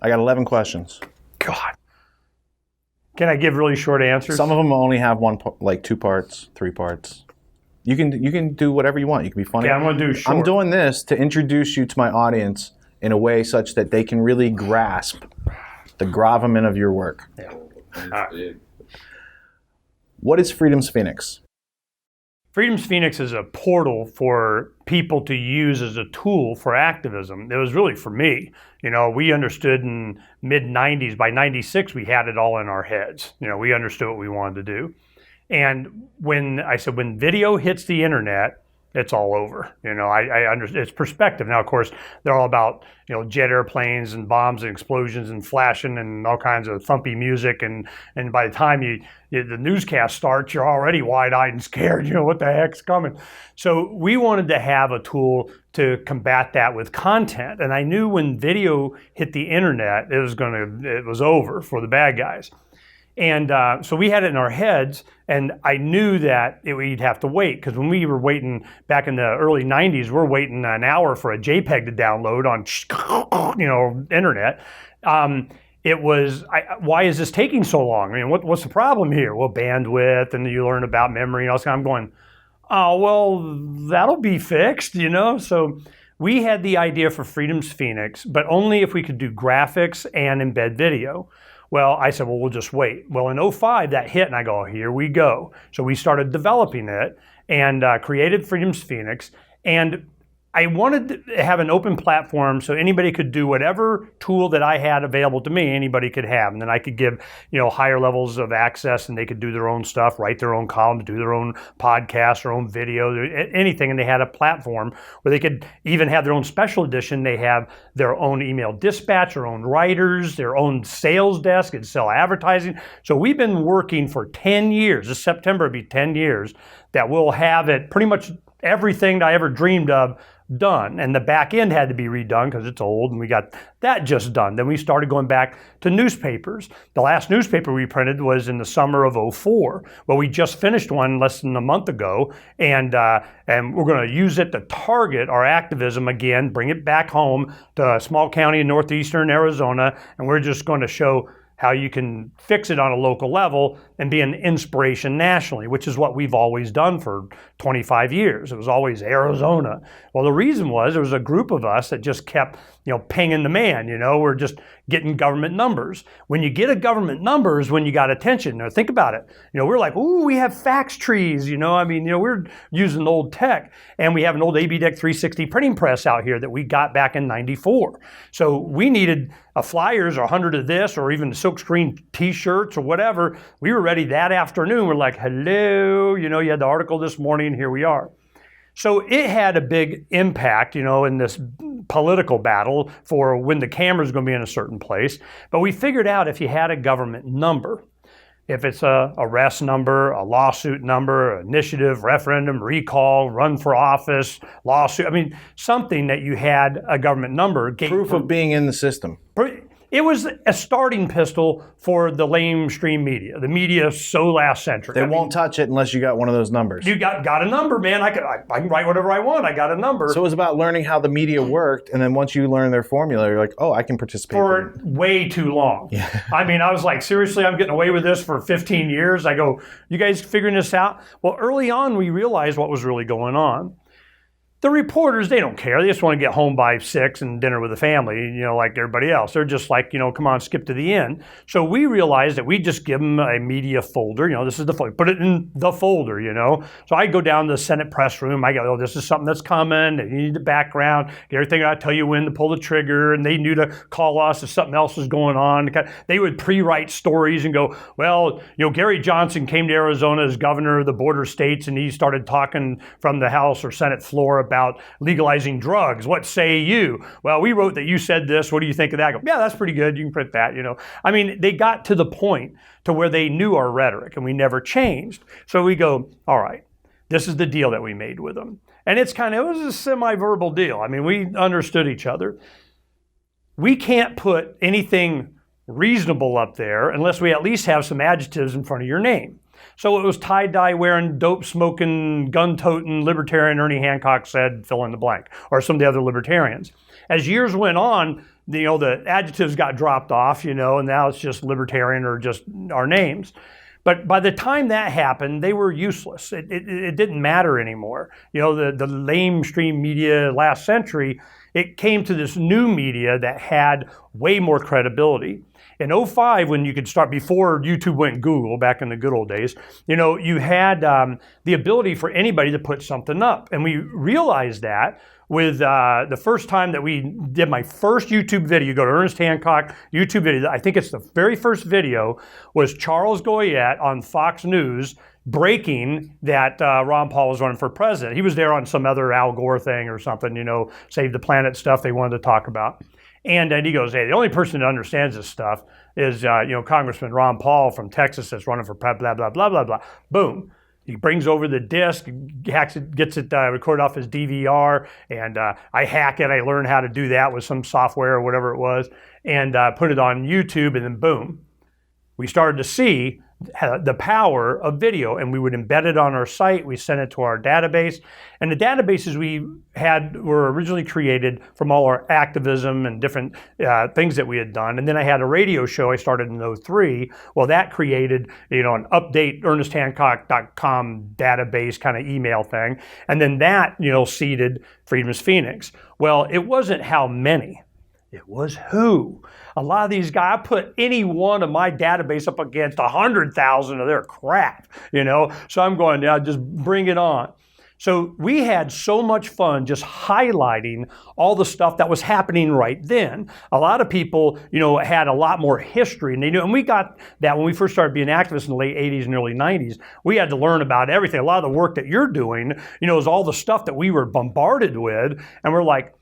I got 11 questions. God. Can I give really short answers? Some of them only have like 2 parts, 3 parts. You can do whatever you want. You can be funny. Yeah, I'm going to do short. I'm doing this to introduce you to my audience in a way such that they can really grasp the gravamen of your work. Yeah. What is Freedom's Phoenix? Freedom's Phoenix is a portal for people to use as a tool for activism. It was really for me. You know, we understood in mid-90s, by 96, we had it all in our heads. You know, we understood what we wanted to do. And when video hits the internet, it's all over. You know, I understand it's perspective. Now, of course, they're all about, you know, jet airplanes and bombs and explosions and flashing and all kinds of thumpy music. And by the time the newscast starts, you're already wide-eyed and scared. You know, what the heck's coming? So we wanted to have a tool to combat that with content. And I knew when video hit the internet, it was over for the bad guys. And so we had it in our heads, and I knew that we'd have to wait, because when we were waiting back in the early 90s, we're waiting an hour for a JPEG to download on, you know, internet. It was, why is this taking so long? I mean, what's the problem here? Well, bandwidth, and you learn about memory and all that. I'm going, oh, well, that'll be fixed, you know? So we had the idea for Freedom's Phoenix, but only if we could do graphics and embed video. Well, I said, well, we'll just wait. Well, in 2005, that hit, and I go, here we go. So we started developing it and created Freedom's Phoenix. And I wanted to have an open platform so anybody could do whatever tool that I had available to me, anybody could have. And then I could give, you know, higher levels of access, and they could do their own stuff, write their own columns, do their own podcast, their own video, anything. And they had a platform where they could even have their own special edition. They have their own email dispatch, their own writers, their own sales desk, and sell advertising. So we've been working for 10 years. This September will be 10 years that we'll have it pretty much everything that I ever dreamed of done. And the back end had to be redone because it's old, and we got that just done. Then we started going back to newspapers. The last newspaper we printed was in the summer of 2004. Well, we just finished one less than a month ago, and we're going to use it to target our activism again, bring it back home to a small county in northeastern Arizona, and we're just going to show how you can fix it on a local level and be an inspiration nationally, which is what we've always done for 25 years. It was always Arizona. Well, the reason was there was a group of us that just kept, you know, pinging the man. You know, we're just getting government numbers. When you get a government numbers, when you got attention. Now think about it. You know, we're like, ooh, we have fax trees. You know, I mean, you know, we're using old tech, and we have an old ABDEC 360 printing press out here that we got back in '94. So we needed a flyers or 100 of this, or even silkscreen T-shirts or whatever. We were ready that afternoon. We're like, hello, you know, you had the article this morning, here we are. So it had a big impact, you know, in this political battle for when the camera's going to be in a certain place. But we figured out if you had a government number, if it's a arrest number, a lawsuit number, initiative, referendum, recall, run for office, lawsuit, I mean, something that you had a government number. Proof of being in the system. It was a starting pistol for the lamestream media. The media is so last-centric. They won't touch it unless you got one of those numbers. You got a number, man. I can write whatever I want. I got a number. So it was about learning how the media worked, and then once you learn their formula, you're like, oh, I can participate. For way too long. Yeah. I mean, I was like, seriously, I'm getting away with this for 15 years. I go, you guys figuring this out? Well, early on, we realized what was really going on. The reporters, they don't care. They just want to get home by 6 and dinner with the family, you know, like everybody else. They're just like, you know, come on, skip to the end. So we realized that we just give them a media folder. You know, this is the folder. Put it in the folder, you know. So I go down to the Senate press room. I go, oh, this is something that's coming. You need the background. Everything I tell you when to pull the trigger. And they knew to call us if something else was going on. They would pre-write stories and go, well, you know, Gary Johnson came to Arizona as governor of the border states, and he started talking from the House or Senate floor about legalizing drugs. What say you? Well, we wrote that you said this. What do you think of that? I go, yeah, that's pretty good. You can print that, you know. I mean, they got to the point to where they knew our rhetoric, and we never changed. So we go, all right, this is the deal that we made with them. And it was a semi-verbal deal. I mean, we understood each other. We can't put anything reasonable up there unless we at least have some adjectives in front of your name. So it was tie-dye wearing, dope smoking, gun-toting libertarian Ernie Hancock said, fill in the blank, or some of the other libertarians. As years went on, the adjectives got dropped off, and now it's just libertarian or just our names. But by the time that happened, they were useless. It didn't matter anymore. The lamestream media last century, it came to this new media that had way more credibility. In 2005, when you could start, before YouTube went Google, back in the good old days, you had the ability for anybody to put something up. And we realized that with the first time that we did my first YouTube video. You go to Ernest Hancock YouTube video. I think it's the very first video was Charles Goyette on Fox News breaking that Ron Paul was running for president. He was there on some other Al Gore thing or something, Save the Planet stuff they wanted to talk about. And then he goes, hey, the only person that understands this stuff is, Congressman Ron Paul from Texas that's running for blah, blah, blah, blah, blah, blah. Boom. He brings over the disc, hacks it, gets it recorded off his DVR, and I hack it. I learned how to do that with some software or whatever it was, and put it on YouTube, and then boom. We started to see the power of video, and we would embed it on our site. We sent it to our database, and the databases we had were originally created from all our activism and different things that we had done. And then I had a radio show I started in 2003. Well, that created an update ernesthancock.com database kind of email thing, and then that seeded Freedom's Phoenix. Well, it wasn't how many. It was who. A lot of these guys, I put any one of my database up against 100,000 of their crap, So I'm going, just bring it on. So we had so much fun just highlighting all the stuff that was happening right then. A lot of people, had a lot more history, and they knew. And we got that when we first started being activists in the late 80s and early 90s. We had to learn about everything. A lot of the work that you're doing, is all the stuff that we were bombarded with, and we're like,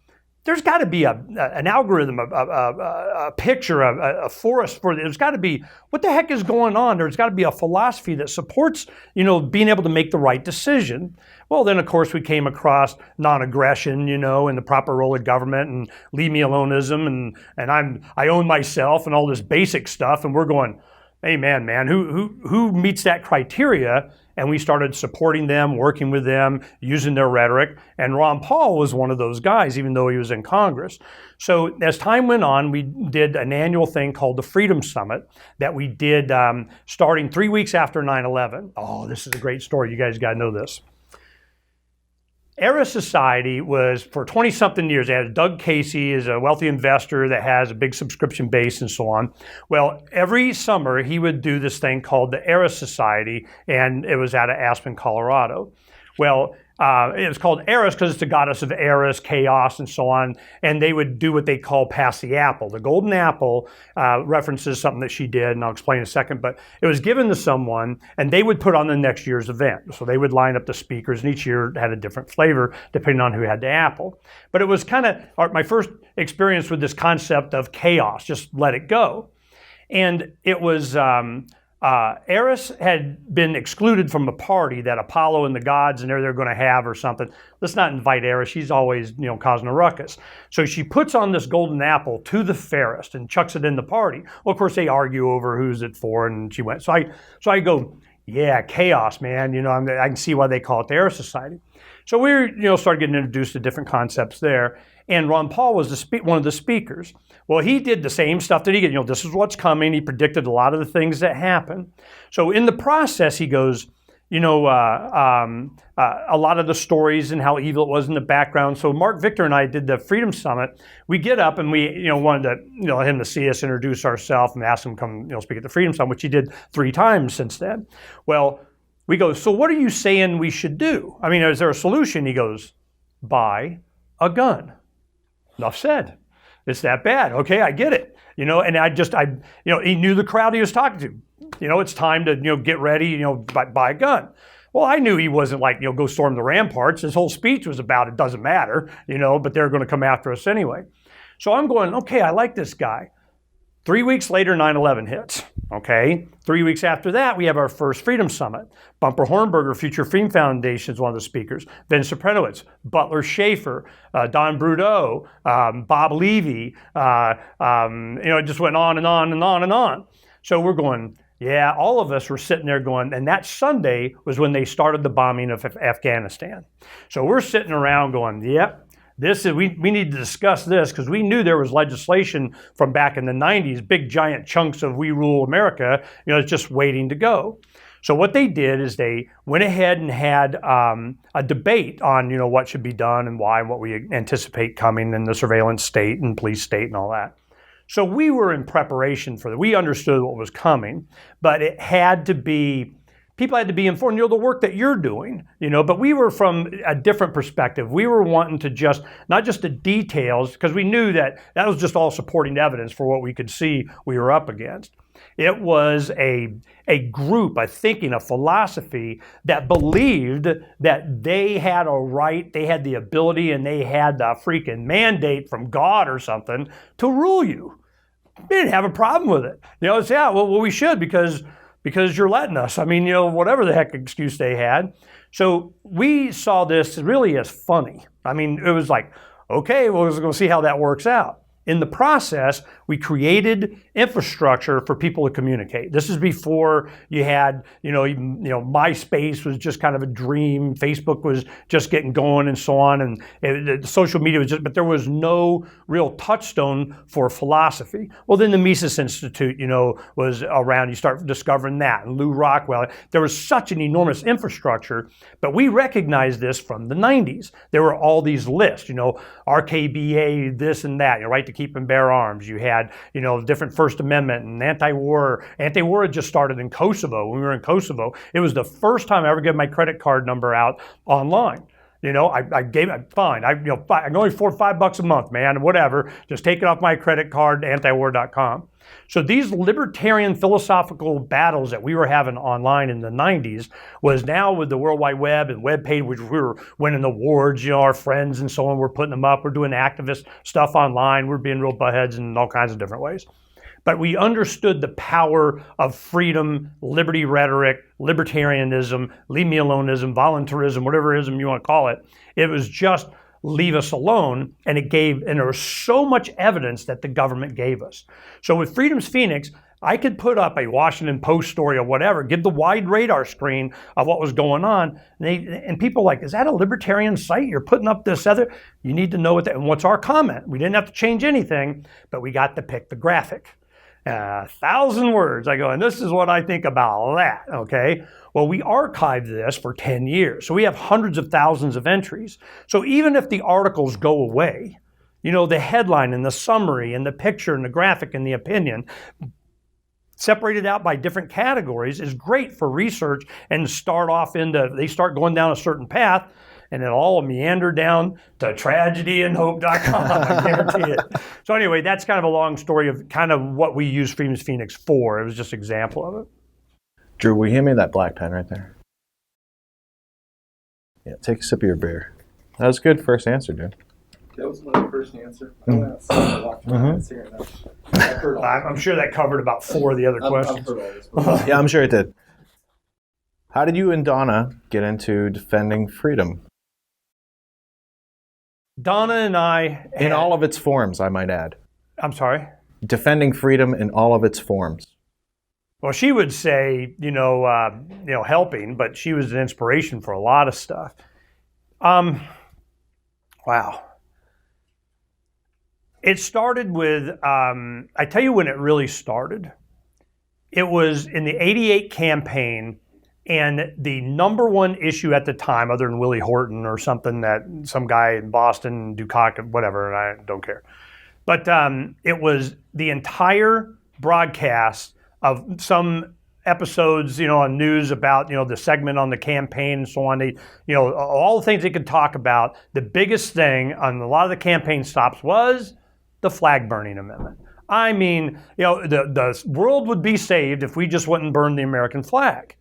there's got to be an algorithm, a picture, a forest for it. There's got to be, what the heck is going on? There's got to be a philosophy that supports, being able to make the right decision. Well, then, of course, we came across non-aggression, and the proper role of government and leave me aloneism and I own myself and all this basic stuff. And we're going, hey, man, who meets that criteria? And we started supporting them, working with them, using their rhetoric. And Ron Paul was one of those guys, even though he was in Congress. So as time went on, we did an annual thing called the Freedom Summit that we did starting 3 weeks after 9/11. Oh, this is a great story. You guys got to know this. Era Society was, for 20-something years, they had Doug Casey is a wealthy investor that has a big subscription base and so on. Well, every summer he would do this thing called the Era Society, and it was out of Aspen, Colorado. Well, it was called Eris because it's the goddess of Eris, chaos, and so on. And they would do what they call pass the apple. The golden apple references something that she did, and I'll explain in a second. But it was given to someone, and they would put on the next year's event. So they would line up the speakers, and each year had a different flavor depending on who had the apple. But it was kind of my first experience with this concept of chaos, just let it go. And it was... Eris had been excluded from a party that Apollo and the gods and they're going to have or something. Let's not invite Eris. She's always, causing a ruckus. So she puts on this golden apple to the fairest and chucks it in the party. Well, of course, they argue over who's it for, and she went. So I go, yeah, chaos, man. I can see why they call it the Eris Society. So we started getting introduced to different concepts there. And Ron Paul was one of the speakers. Well, he did the same stuff that he did. This is what's coming. He predicted a lot of the things that happen. So in the process, he goes, a lot of the stories and how evil it was in the background. So Mark Victor and I did the Freedom Summit. We get up and we, wanted to, him to see us, introduce ourselves, and ask him to come, speak at the Freedom Summit, which he did 3 times since then. Well, we go, so what are you saying we should do? I mean, is there a solution? He goes, buy a gun. Enough said. It's that bad. Okay, I get it. And he knew the crowd he was talking to. It's time to, get ready, buy a gun. Well, I knew he wasn't like, go storm the ramparts. His whole speech was about it doesn't matter, but they're going to come after us anyway. So I'm going, okay, I like this guy. 3 weeks later, 9/11 hits. Okay. 3 weeks after that, we have our first Freedom Summit. Bumper Hornberger, Future Freedom Foundation is one of the speakers. Vince Suprenowitz, Butler Schaefer, Don Brudeau, Bob Levy. It just went on and on and on and on. So we're going, yeah, all of us were sitting there going, and that Sunday was when they started the bombing of Afghanistan. So we're sitting around going, yep, we need to discuss this, because we knew there was legislation from back in the 90s, big giant chunks of We Rule America, it's just waiting to go. So what they did is they went ahead and had a debate on, what should be done and why, and what we anticipate coming in the surveillance state and police state and all that. So we were in preparation for that. We understood what was coming, but it had to be, people had to be informed, the work that you're doing, but we were from a different perspective. We were wanting to not just the details, because we knew that was just all supporting evidence for what we could see we were up against. It was a group, a thinking, a philosophy that believed that they had a right, they had the ability, and they had the freaking mandate from God or something to rule you. They didn't have a problem with it. It's, well, we should because you're letting us. Whatever the heck excuse they had. So we saw this really as funny. It was like, okay, well, we're going to see how that works out. In the process, we created infrastructure for people to communicate. This is before you had, MySpace was just kind of a dream. Facebook was just getting going and so on. And social media was but there was no real touchstone for philosophy. Well, then the Mises Institute, was around. You start discovering that. And Lou Rockwell. There was such an enormous infrastructure, but we recognized this from the 90s. There were all these lists, RKBA, this and that, right to keep and bear arms. You had, different First Amendment and anti-war. Anti-war had just started in Kosovo. When we were in Kosovo, it was the first time I ever gave my credit card number out online. I gave it, fine. I'm only $4 or $5 a month, man, whatever. Just take it off my credit card, antiwar.com. So these libertarian philosophical battles that we were having online in the 90s was now with the World Wide Web and web page, which we were winning awards, our friends and so on, we're putting them up. We're doing activist stuff online. We're being real buttheads in all kinds of different ways. But we understood the power of freedom, liberty rhetoric, libertarianism, leave me aloneism, voluntarism, whatever ism you want to call it. It was just leave us alone, and there was so much evidence that the government gave us. So with Freedom's Phoenix, I could put up a Washington Post story or whatever, give the wide radar screen of what was going on, and people are like, is that a libertarian site? You're putting up this other? You need to know what that, and what's our comment? We didn't have to change anything, but we got to pick the graphic. 1,000 words. I go, and this is what I think about that, okay? Well, we archived this for 10 years. So we have hundreds of thousands of entries. So even if the articles go away, the headline and the summary and the picture and the graphic and the opinion, separated out by different categories, is great for research and they start going down a certain path, and it'll all meander down to tragedyandhope.com, I guarantee it. So anyway, that's kind of a long story of kind of what we use Freedom's Phoenix for. It was just an example of it. Drew, will you hand me that black pen right there? Yeah, take a sip of your beer. That was a good first answer, dude. That was my first answer. I went outside and walked around here now. I've heard all I'm sure that covered about 4 of the other questions. I've heard all this before. Yeah, I'm sure it did. How did you and Donna get into defending freedom? Donna and I... In all of its forms, I might add. I'm sorry? Defending freedom in all of its forms. Well, she would say, helping, but she was an inspiration for a lot of stuff. Wow. It started with, I tell you when it really started. It was in the 88 campaign, and the number one issue at the time, other than Willie Horton or something that some guy in Boston, Dukakis, whatever, and I don't care. But it was the entire broadcast of some episodes, on news about, the segment on the campaign and so on. They, all the things they could talk about. The biggest thing on a lot of the campaign stops was the flag burning amendment. I mean, the world would be saved if we just wouldn't burn the American flag.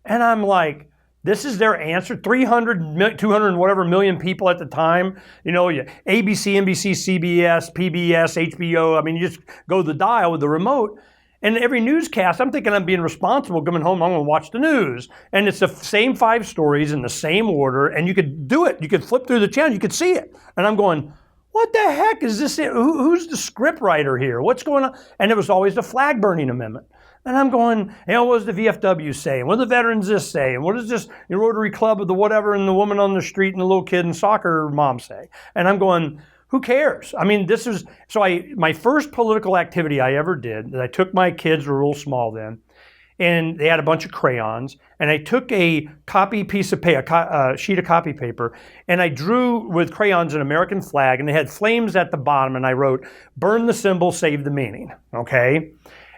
And I'm like, this is their answer. 300, 200 and whatever million people at the time, ABC, NBC, CBS, PBS, HBO. I mean, you just go to the dial with the remote. And every newscast, I'm thinking I'm being responsible coming home, I'm going to watch the news. And it's the same 5 stories in the same order, and you could do it. You could flip through the channel, you could see it. And I'm going, what the heck is this? Who's the script writer here? What's going on? And it was always the flag burning amendment. And I'm going, what does the VFW say? And what do the veterans this say? And what does this Rotary Club of the whatever and the woman on the street and the little kid and soccer mom say? And I'm going, who cares? I mean, my first political activity I ever did, I took my kids, were real small then, and they had a bunch of crayons, and I took a sheet of copy paper, and I drew with crayons an American flag, and it had flames at the bottom, and I wrote, "Burn the symbol, save the meaning," okay?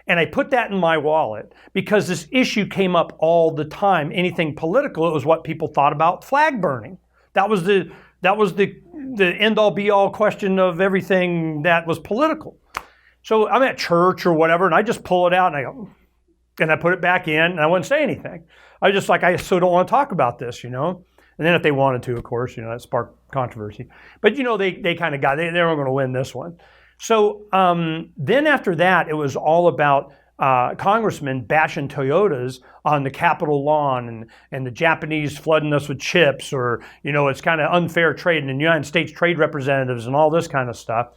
And I put that in my wallet because this issue came up all the time. Anything political, it was what people thought about flag burning. That was the end-all be-all question of everything that was political. So I'm at church or whatever, and I just pull it out and I go, and I put it back in, and I wouldn't say anything. I was just like, I so don't want to talk about this, And then if they wanted to, of course, that sparked controversy. But they kind of they were going to win this one. So then after that, it was all about congressmen bashing Toyotas on the Capitol lawn and the Japanese flooding us with chips, or, it's kind of unfair trade, and the United States trade representatives and all this kind of stuff.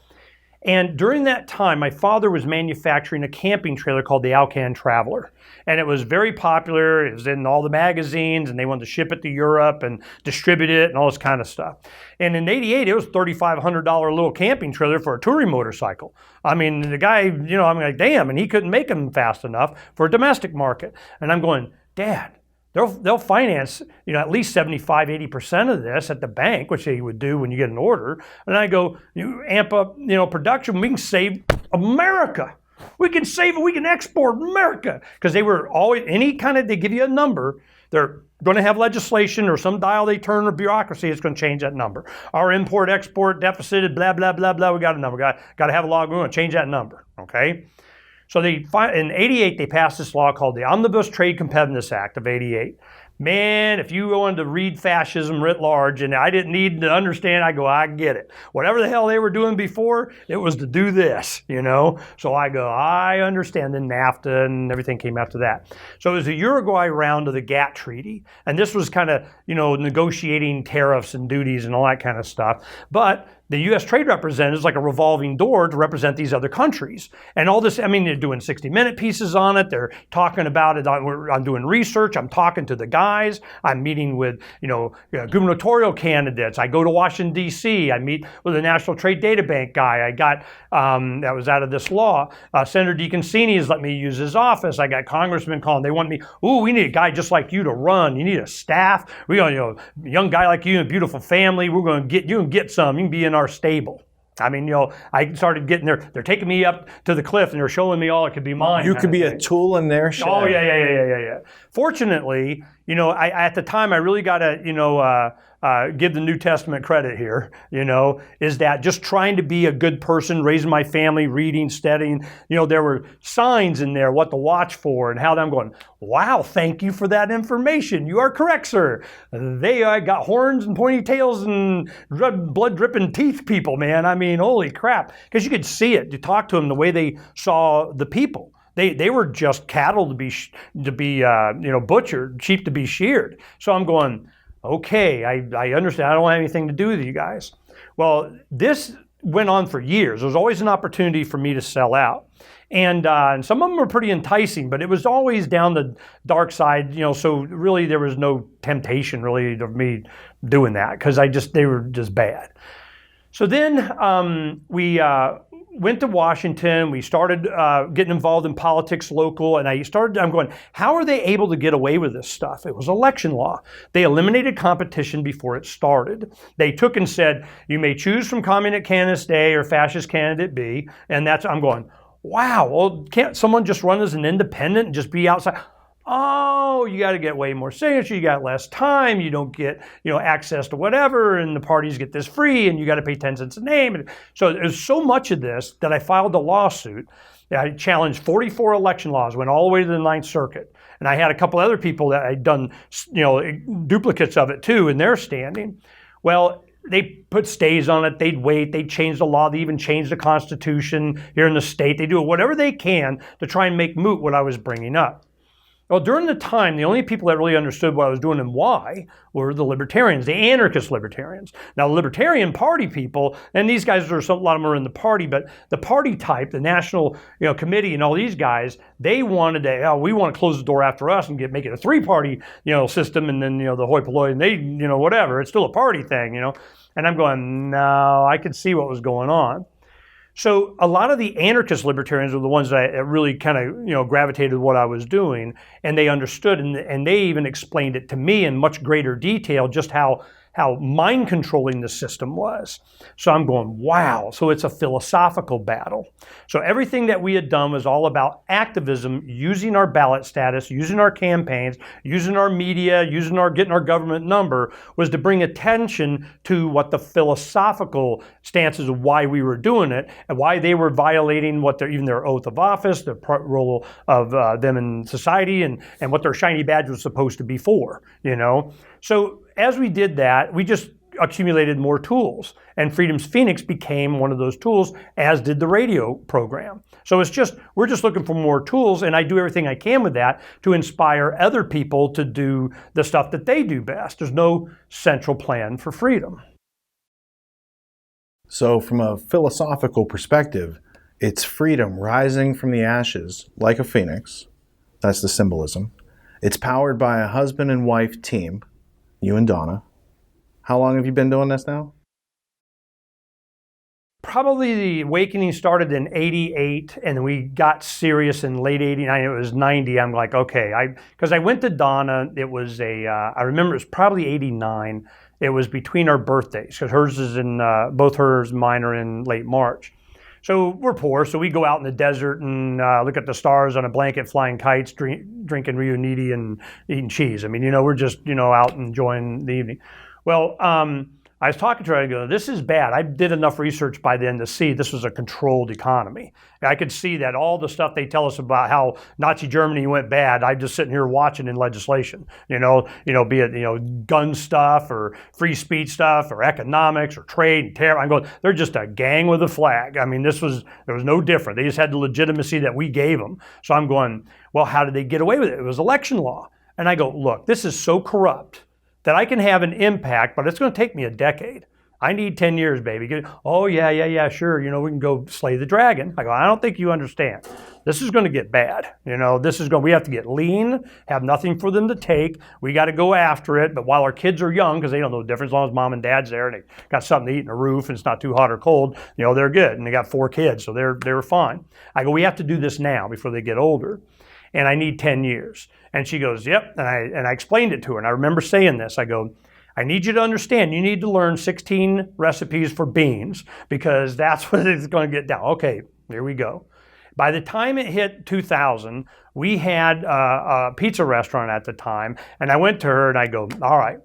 And during that time, my father was manufacturing a camping trailer called the Alcan Traveler. And it was very popular. It was in all the magazines, and they wanted to ship it to Europe and distribute it and all this kind of stuff. And in '88, it was $3,500 little camping trailer for a touring motorcycle. I mean, the guy, I'm like, damn, and he couldn't make them fast enough for a domestic market. And I'm going, Dad, they'll finance, at least 75, 80% of this at the bank, which they would do when you get an order. And I go, you amp up, production, we can save America. We can save it, we can export America. Because they were always, they give you a number, they're going to have legislation or some dial they turn or bureaucracy is going to change that number. Our import-export deficit, blah, blah, blah, blah, we got a number. Got to have a law, we're going to change that number, okay? So in '88, they passed this law called the Omnibus Trade Competitiveness Act of '88. Man, if you wanted to read fascism writ large, and I didn't need to understand, I get it. Whatever the hell they were doing before, it was to do this, So I go, I understand. Then NAFTA and everything came after that. So it was the Uruguay round of the GATT treaty, and this was kind of, negotiating tariffs and duties and all that kind of stuff. But the U.S. trade representatives like a revolving door to represent these other countries. And all this, they're doing 60-minute pieces on it. They're talking about it. I'm doing research. I'm talking to the guys. I'm meeting with, gubernatorial candidates. I go to Washington, D.C. I meet with a National Trade Data Bank guy. I got, that was out of this law. Senator DeConcini has let me use his office. I got congressmen calling. They want me, we need a guy just like you to run. You need a staff. We got, a young guy like you and a beautiful family. We're going to get you and get some. You can be in our stable. I started getting there. They're taking me up to the cliff and they're showing me all it could be mine. You could be a tool in their shed. Oh, yeah. Fortunately, at the time I really got to, give the New Testament credit here, is that just trying to be a good person, raising my family, reading, studying, there were signs in there, what to watch for and how I'm going, wow, thank you for that information. You are correct, sir. They got horns and pointy tails and blood dripping teeth people, man. Holy crap. Because you could see it. You talk to them the way they saw the people. They were just cattle to be butchered, sheep to be sheared. So I'm going, okay, I understand. I don't have anything to do with you guys. Well, this went on for years. There was always an opportunity for me to sell out. And some of them were pretty enticing, but it was always down the dark side, so really there was no temptation really of me doing that because they were just bad. So then we went to Washington. We started getting involved in politics local, and I'm going, how are they able to get away with this stuff? It was election law. They eliminated competition before it started. They took and said, you may choose from communist candidate A or fascist candidate B, and I'm going, wow, well, can't someone just run as an independent and just be outside? Oh, you got to get way more signatures. You got less time. You don't get, access to whatever, and the parties get this free, and you got to pay 10 cents a name. And so there's so much of this that I filed a lawsuit. I challenged 44 election laws, went all the way to the Ninth Circuit, and I had a couple other people that had done, duplicates of it too, in their standing. Well, they put stays on it. They'd wait. They'd change the law. They even changed the Constitution here in the state. They do whatever they can to try and make moot what I was bringing up. Well, during the time, the only people that really understood what I was doing and why were the libertarians, the anarchist libertarians. Now, the Libertarian Party people, and these guys are a lot of them are in the party, but the party type, the National Committee, and all these guys, they wanted to, we want to close the door after us and make it a three-party system, and then the hoi polloi, and they whatever. It's still a party thing, And I'm going, no, I could see what was going on. So a lot of the anarchist libertarians were the ones that really kind of gravitated to what I was doing, and they understood, and they even explained it to me in much greater detail, just how mind controlling the system was. So I'm going, wow. So it's a philosophical battle. So everything that we had done was all about activism, using our ballot status, using our campaigns, using our media, getting our government number, was to bring attention to what the philosophical stances of why we were doing it and why they were violating even their oath of office, the role of them in society, and what their shiny badge was supposed to be for, So as we did that, we just accumulated more tools, and Freedom's Phoenix became one of those tools, as did the radio program. So we're just looking for more tools, and I do everything I can with that to inspire other people to do the stuff that they do best. There's no central plan for freedom. So from a philosophical perspective, it's freedom rising from the ashes like a phoenix. That's the symbolism. It's powered by a husband and wife team, you and Donna. How long have you been doing this now? Probably the awakening started in 88, and we got serious in late 89. It was 90. I'm like, okay, because I went to Donna. It was I remember it was probably 89. It was between our birthdays, because hers is both hers and mine are in late March. So we're poor, so we go out in the desert and look at the stars on a blanket, flying kites, drinking Rio Niti and eating cheese. I mean, we're just, out enjoying the evening. Well, I was talking to her, I go, this is bad. I did enough research by then to see this was a controlled economy. I could see that all the stuff they tell us about how Nazi Germany went bad, I'm just sitting here watching in legislation, be it, gun stuff or free speech stuff or economics or trade and terror. I'm going, they're just a gang with a flag. I mean, there was no different. They just had the legitimacy that we gave them. So I'm going, well, how did they get away with it? It was election law. And I go, look, this is so corrupt that I can have an impact, but it's going to take me a decade. I need 10 years, baby. Oh, yeah, sure. We can go slay the dragon. I go, I don't think you understand. This is going to get bad. We have to get lean, have nothing for them to take. We got to go after it. But while our kids are young, because they don't know the difference, as long as mom and dad's there and they got something to eat and a roof and it's not too hot or cold, they're good. And they got 4 kids, so they're fine. I go, we have to do this now before they get older. And I need 10 years. And she goes, yep. And I explained it to her. And I remember saying this. I go, I need you to understand, you need to learn 16 recipes for beans, because that's what it's going to get down. Okay, here we go. By the time it hit 2000, we had a pizza restaurant at the time. And I went to her and I go, all right,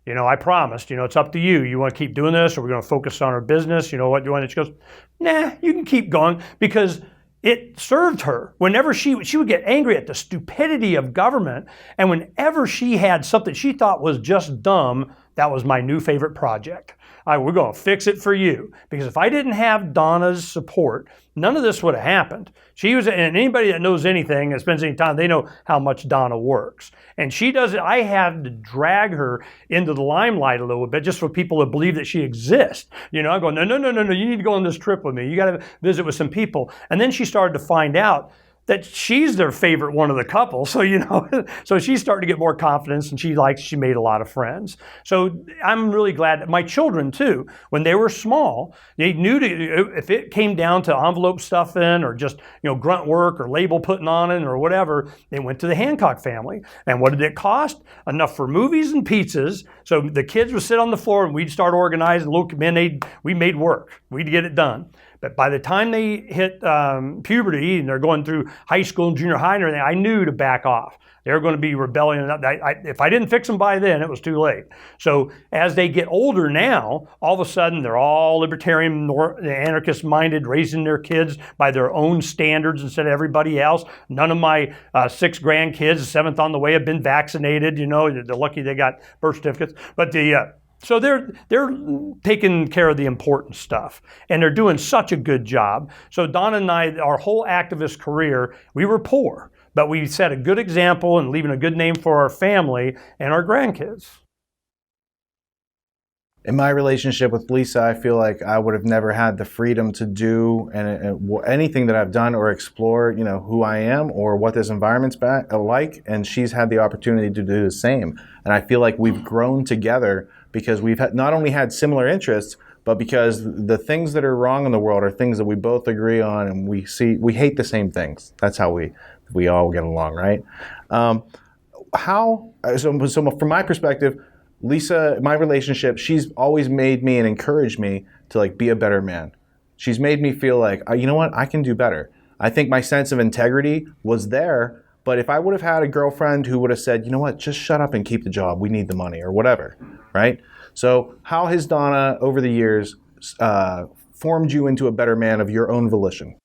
I promised, it's up to you. You want to keep doing this, or we're going to focus on our business? What do you want? And she goes, nah, you can keep going, because it served her. Whenever she would get angry at the stupidity of government, and whenever she had something she thought was just dumb, that was my new favorite project. We're going to fix it for you. Because if I didn't have Donna's support, none of this would have happened. And anybody that knows anything and spends any time, they know how much Donna works. And she does it. I have to drag her into the limelight a little bit just for people to believe that she exists. I'm going, no, you need to go on this trip with me. You got to visit with some people. And then she started to find out that she's their favorite one of the couple. So, so she's starting to get more confidence, and she made a lot of friends. So I'm really glad that my children too, when they were small, they knew if it came down to envelope stuffing or just, grunt work or label putting on it or whatever, they went to the Hancock family. And what did it cost? Enough for movies and pizzas. So the kids would sit on the floor and we'd start organizing. We made work. We'd get it done. But by the time they hit puberty and they're going through high school and junior high and everything, I knew to back off. They were going to be rebelling. If I didn't fix them by then, it was too late. So as they get older now, all of a sudden they're all libertarian, anarchist minded, raising their kids by their own standards instead of everybody else. None of my 6 grandkids, 7th on the way, have been vaccinated. They're lucky they got birth certificates. But so they're taking care of the important stuff, and they're doing such a good job. So Donna and I, our whole activist career, we were poor. but we set a good example and leaving a good name for our family and our grandkids. In my relationship with Lisa, I feel like I would have never had the freedom to do anything that I've done or explore, who I am or what this environment's like. And she's had the opportunity to do the same. And I feel like we've grown together because we've not only had similar interests, but because the things that are wrong in the world are things that we both agree on, and we hate the same things. That's how we all get along, right? So from my perspective, Lisa, my relationship, she's always made me and encouraged me to be a better man. She's made me feel like, you know what, I can do better. I think my sense of integrity was there, but if I would have had a girlfriend who would have said, you know what, just shut up and keep the job, we need the money, or whatever, right? So how has Donna, over the years, formed you into a better man of your own volition?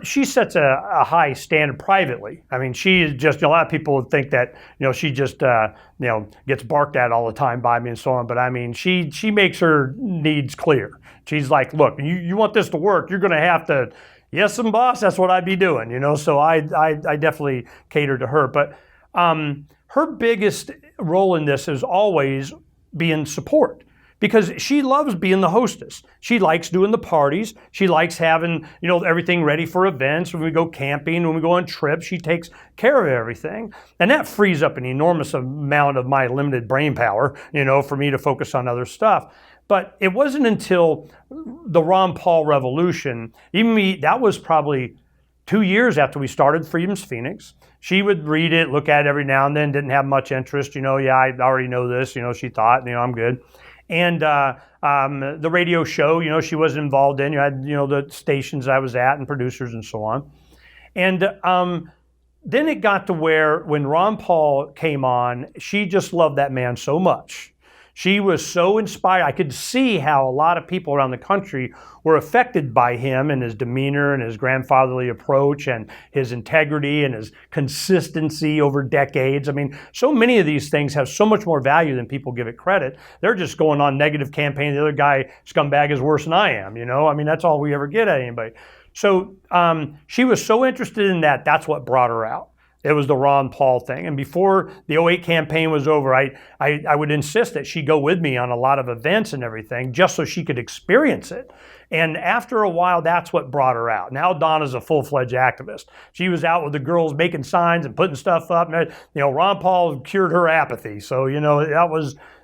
She sets a high standard privately. I mean, she is just, a lot of people would think that, she just, gets barked at all the time by me and so on. But I mean, she makes her needs clear. She's like, look, you want this to work, you're going to have to, yes, and boss, that's what I'd be doing, So I definitely cater to her. But her biggest role in this is always being support. Because she loves being the hostess. She likes doing the parties. She likes having, everything ready for events. When we go camping, when we go on trips, she takes care of everything. And that frees up an enormous amount of my limited brain power, for me to focus on other stuff. But it wasn't until the Ron Paul revolution, that was probably 2 years after we started Freedom's Phoenix. She would read it, look at it every now and then, didn't have much interest. I already know this, she thought, I'm good. And the radio show, she wasn't involved in. You had, the stations I was at and producers and so on. And then it got to where when Ron Paul came on, she just loved that man so much. She was so inspired. I could see how a lot of people around the country were affected by him and his demeanor and his grandfatherly approach and his integrity and his consistency over decades. I mean, so many of these things have so much more value than people give it credit. They're just going on negative campaign. The other guy, scumbag, is worse than I am, I mean, that's all we ever get at anybody. So she was so interested in that. That's what brought her out. It was the Ron Paul thing. And before the 2008 campaign was over, I would insist that she go with me on a lot of events and everything just so she could experience it. And after a while, that's what brought her out. Now Donna's a full-fledged activist. She was out with the girls making signs and putting stuff up. And, Ron Paul cured her apathy. So,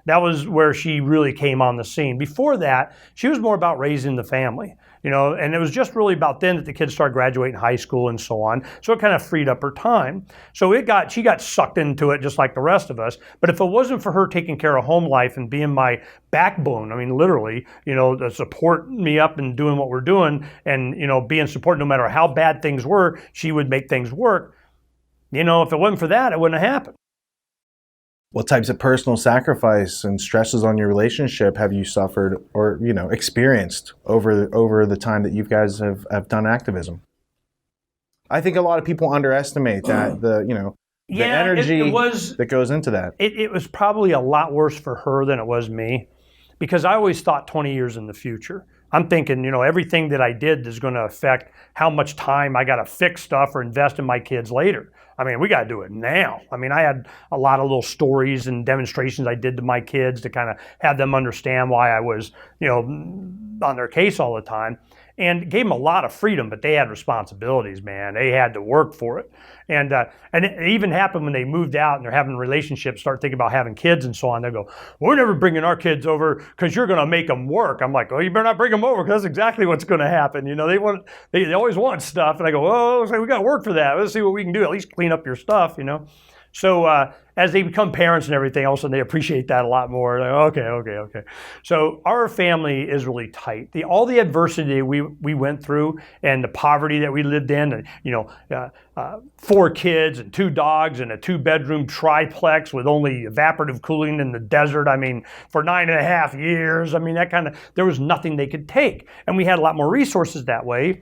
that was where she really came on the scene. Before that, she was more about raising the family. And it was just really about then that the kids started graduating high school and so on. So it kind of freed up her time. So she got sucked into it just like the rest of us. But if it wasn't for her taking care of home life and being my backbone, I mean, literally, to support me up and doing what we're doing and, being support no matter how bad things were, she would make things work. If it wasn't for that, it wouldn't have happened. What types of personal sacrifice and stresses on your relationship have you suffered or, experienced over the time that you guys have done activism? I think a lot of people underestimate that, the energy that goes into that. It was probably a lot worse for her than it was me, because I always thought 20 years in the future. I'm thinking, everything that I did is going to affect how much time I got to fix stuff or invest in my kids later. I mean, we got to do it now. I mean, I had a lot of little stories and demonstrations I did to my kids to kind of have them understand why I was, on their case all the time, and gave them a lot of freedom, but they had responsibilities, man. They had to work for it. And it even happened when they moved out and they're having relationships, start thinking about having kids and so on. They go, we're never bringing our kids over because you're going to make them work. I'm like, well, you better not bring them over because that's exactly what's going to happen. They always want stuff. And I go, oh, we got to work for that. Let's see what we can do. At least clean up your stuff, So as they become parents and everything, all of a sudden they appreciate that a lot more. Like, okay. So our family is really tight. All the adversity we went through and the poverty that we lived in, and 4 kids and 2 dogs and a 2-bedroom triplex with only evaporative cooling in the desert. I mean, for 9.5 years. I mean, there was nothing they could take, and we had a lot more resources that way.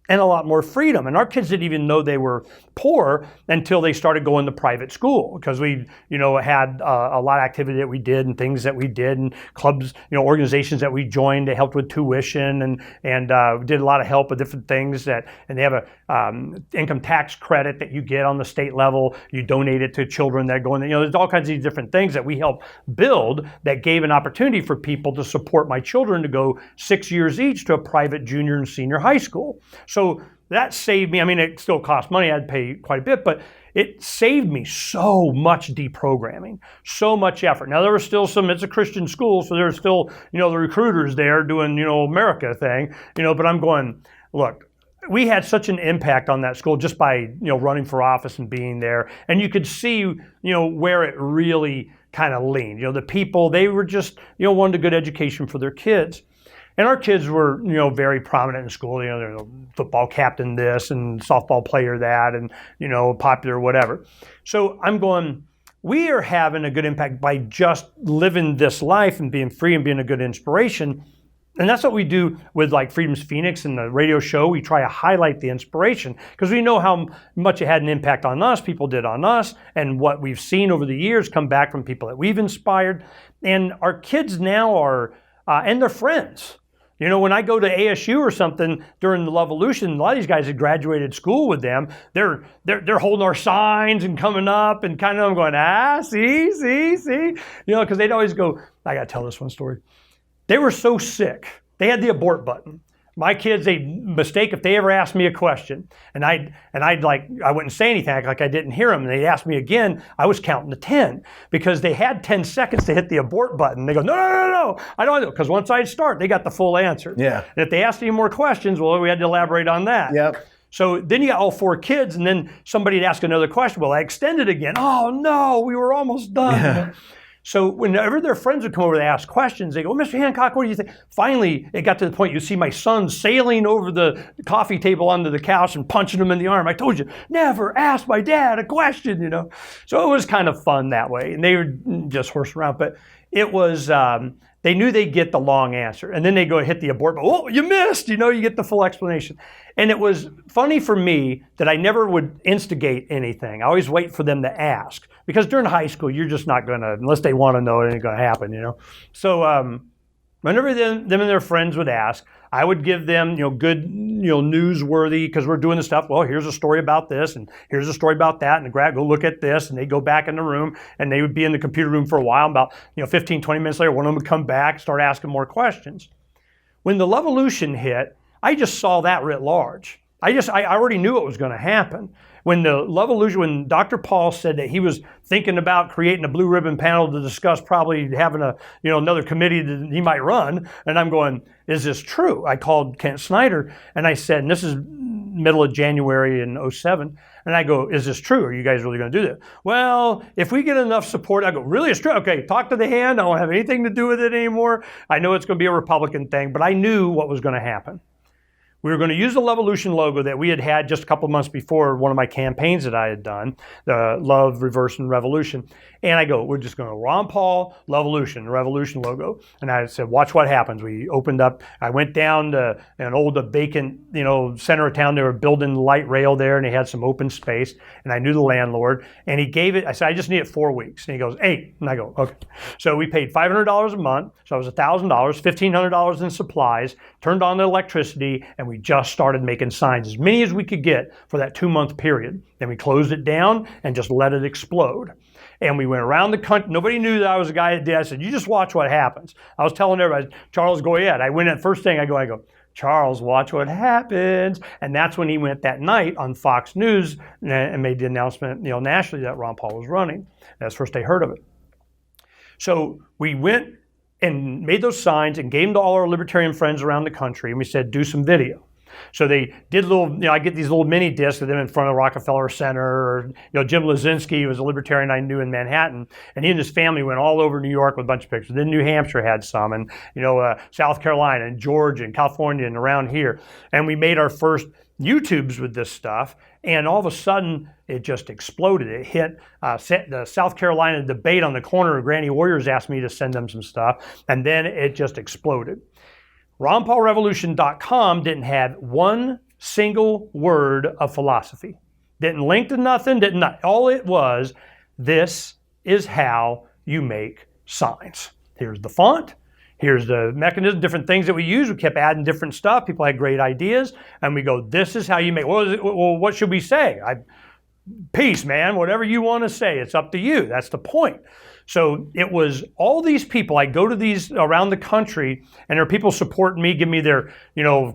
and a lot more freedom. And our kids didn't even know they were poor until they started going to private school, because we, had a lot of activity that we did and things that we did and clubs, organizations that we joined that helped with tuition and did a lot of help with different things and they have a income tax credit that you get on the state level. You donate it to children that go in, there's all kinds of these different things that we help build that gave an opportunity for people to support my children to go 6 years each to a private junior and senior high school. So that saved me. I mean, it still cost money. I had to pay quite a bit, but it saved me so much deprogramming, so much effort. Now, there was still it's a Christian school, so there's still, the recruiters there doing, America thing, but I'm going, look, we had such an impact on that school just by, running for office and being there. And you could see, where it really kind of leaned. The people, they were just, wanted a good education for their kids. And our kids were, very prominent in school. They're football captain this and softball player that and, popular whatever. So I'm going, we are having a good impact by just living this life and being free and being a good inspiration. And that's what we do with like Freedom's Phoenix and the radio show. We try to highlight the inspiration because we know how much it had an impact on us, people did on us, and what we've seen over the years come back from people that we've inspired. And our kids now are, and their friends. When I go to ASU or something during the Levolution, a lot of these guys had graduated school with them. They're holding our signs and coming up and kind of I'm going, see, because they'd always go, I got to tell this one story. They were so sick. They had the abort button. My kids, they mistake if they ever asked me a question, and I wouldn't say anything like I didn't hear them. And they'd ask me again. I was counting to 10 because they had 10 seconds to hit the abort button. They go, no, I don't know, because once I'd start, they got the full answer. Yeah. And if they asked any more questions, well, we had to elaborate on that. Yep. So then you got all 4 kids, and then somebody'd ask another question. Well, I extended again. Oh no, we were almost done. Yeah. So whenever their friends would come over to ask questions, they go, Mr. Hancock, what do you think? Finally, it got to the point you see my son sailing over the coffee table onto the couch and punching him in the arm. I told you, never ask my dad a question, So it was kind of fun that way. And they would just horse around. But it was, they knew they'd get the long answer. And then they go hit the abort button. Oh, you missed, you get the full explanation. And it was funny for me that I never would instigate anything. I always wait for them to ask. Because during high school, you're just not going to, unless they want to know, it ain't going to happen, So whenever them and their friends would ask, I would give them, good, newsworthy, because we're doing the stuff. Well, here's a story about this, and here's a story about that, and go look at this, and they'd go back in the room, and they would be in the computer room for a while. About 15, 20 minutes later, one of them would come back, start asking more questions. When the Levolution hit, I just saw that writ large. I already knew it was going to happen. When the Levolution, when Dr. Paul said that he was thinking about creating a blue ribbon panel to discuss probably having another committee that he might run, and I'm going, is this true? I called Kent Snyder and I said, and this is middle of January in 2007, and I go, is this true? Are you guys really going to do that? Well, if we get enough support, I go, really, it's true? Okay, talk to the hand. I don't have anything to do with it anymore. I know it's going to be a Republican thing, but I knew what was going to happen. We were going to use the Levolution logo that we had just a couple months before one of my campaigns that I had done, the Love, Reverse, and Revolution. And I go, we're just going to Ron Paul, Levolution, the Revolution logo. And I said, watch what happens. We opened up, I went down to an old vacant, center of town. They were building light rail there and they had some open space. And I knew the landlord and he gave it, I said, I just need it 4 weeks. And he goes, 8. And I go, okay. So we paid $500 a month. So it was $1,000, $1,500 in supplies, turned on the electricity, and we just started making signs, as many as we could get for that 2-month period. Then we closed it down and just let it explode. And we went around the country. Nobody knew that I was a guy that did. I said, you just watch what happens. I was telling everybody, Charles, go ahead. I went in first thing, I go, Charles, watch what happens. And that's when he went that night on Fox News and made the announcement, nationally that Ron Paul was running. That's the first they heard of it. So we went and made those signs and gave them to all our libertarian friends around the country. And we said, do some video. So they did I get these little mini discs of them in front of Rockefeller Center, or, Jim Lazinski was a libertarian I knew in Manhattan, and he and his family went all over New York with a bunch of pictures. Then New Hampshire had some, and, South Carolina and Georgia and California and around here. And we made our first YouTubes with this stuff, and all of a sudden it just exploded. It hit the South Carolina debate on the corner of Granny Warriors asked me to send them some stuff, and then it just exploded. RonPaulRevolution.com didn't have one single word of philosophy. Didn't link to nothing, all it was, this is how you make signs. Here's the font, here's the mechanism, different things that we use. We kept adding different stuff. People had great ideas, and we go, this is how you make, well, what should we say? Peace, man, whatever you want to say, it's up to you. That's the point. So it was all these people. I go to these around the country, and there are people supporting me, give me their,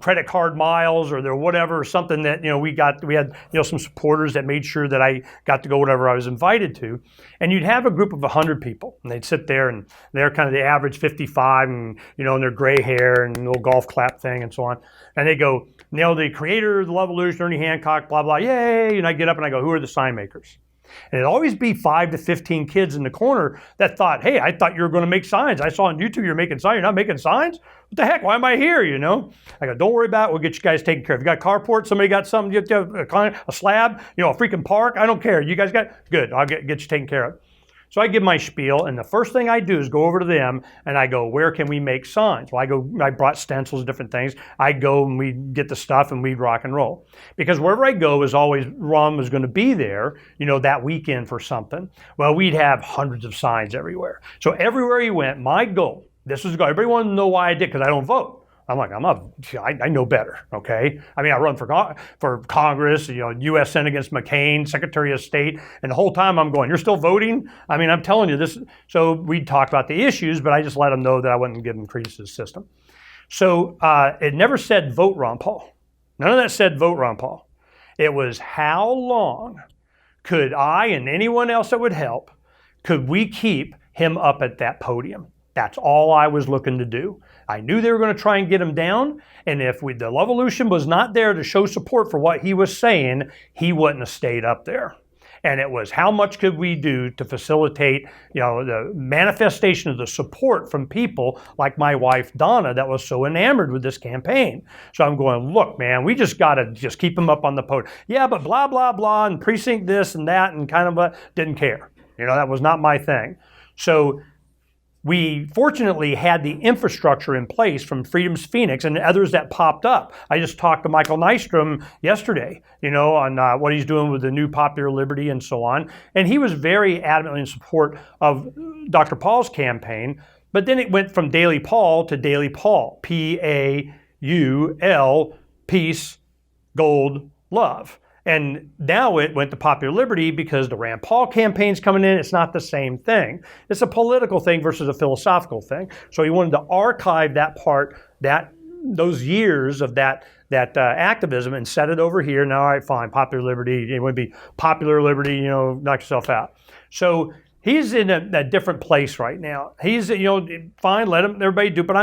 credit card miles or their whatever, or something that, we had, some supporters that made sure that I got to go whatever I was invited to. And you'd have a group of 100 people, and they'd sit there, and they're kind of the average 55, and, and their gray hair and little golf clap thing and so on. And they go, the creator of the Levolution, Ernest Hancock, blah, blah, yay. And I get up and I go, who are the sign makers? And it'd always be 5 to 15 kids in the corner that thought, hey, I thought you were going to make signs. I saw on YouTube you're making signs. You're not making signs? What the heck? Why am I here, I go, don't worry about it. We'll get you guys taken care of. You got carport? Somebody got something? You have a slab? A freaking park? I don't care. You guys got? Good. I'll get you taken care of. So I give my spiel, and the first thing I do is go over to them, and I go, where can we make signs? Well, I brought stencils, different things. I go, and we get the stuff, and we rock and roll. Because wherever I go is always, Ron was going to be there, that weekend for something. Well, we'd have hundreds of signs everywhere. So everywhere he went, my goal, this was the goal. Everybody wanted to know why I did, because I don't vote. I'm like, I know better, okay? I run for Congress, U.S. Senate against McCain, Secretary of State, and the whole time I'm going, you're still voting? I'm telling you this. So we'd talk about the issues, but I just let them know that I wouldn't give them credence to the system. So it never said vote Ron Paul. None of that said vote Ron Paul. It was how long could I and anyone else that would help, could we keep him up at that podium? That's all I was looking to do. I knew they were going to try and get him down, and if the Levolution was not there to show support for what he was saying, he wouldn't have stayed up there. And it was how much could we do to facilitate, the manifestation of the support from people like my wife, Donna, that was so enamored with this campaign. So I'm going, look, man, we just got to just keep him up on the podium. Yeah, but blah, blah, blah, and precinct this and that, and kind of didn't care. That was not my thing. So we fortunately had the infrastructure in place from Freedom's Phoenix and others that popped up. I just talked to Michael Nystrom yesterday, on what he's doing with the new Popular Liberty and so on. And he was very adamantly in support of Dr. Paul's campaign. But then it went from Daily Paul to Daily Paul, P-A-U-L, peace, gold, love. And now it went to Popular Liberty because the Rand Paul campaign's coming in. It's not the same thing. It's a political thing versus a philosophical thing. So he wanted to archive that part, those years of that activism, and set it over here. Now, all right, fine, Popular Liberty. It would be Popular Liberty, knock yourself out. So he's in a different place right now. He's, fine, let him, everybody do, but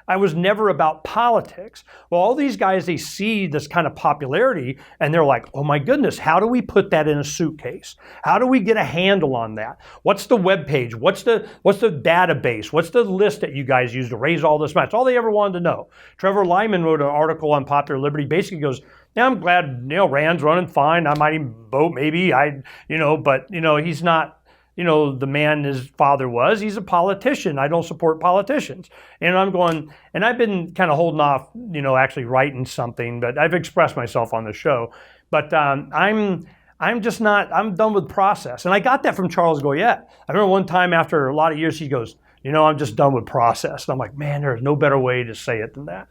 I was never about politics. Well, all these guys, they see this kind of popularity and they're like, oh my goodness, how do we put that in a suitcase? How do we get a handle on that? What's the web page? What's the database? What's the list that you guys use to raise all this money? That's all they ever wanted to know. Trevor Lyman wrote an article on Popular Liberty, basically goes, yeah, I'm glad, Rand's running fine. I might even vote, maybe, but he's not, the man his father was. He's a politician. I don't support politicians. And I'm going, and I've been kind of holding off, actually writing something, but I've expressed myself on the show. But I'm just not, I'm done with process. And I got that from Charles Goyette. I remember one time after a lot of years, he goes, I'm just done with process. And I'm like, man, there's no better way to say it than that.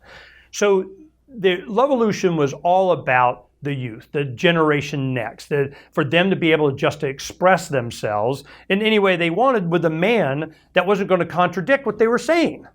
So the Levolution was all about the youth, the generation next, for them to be able to express themselves in any way they wanted with a man that wasn't going to contradict what they were saying.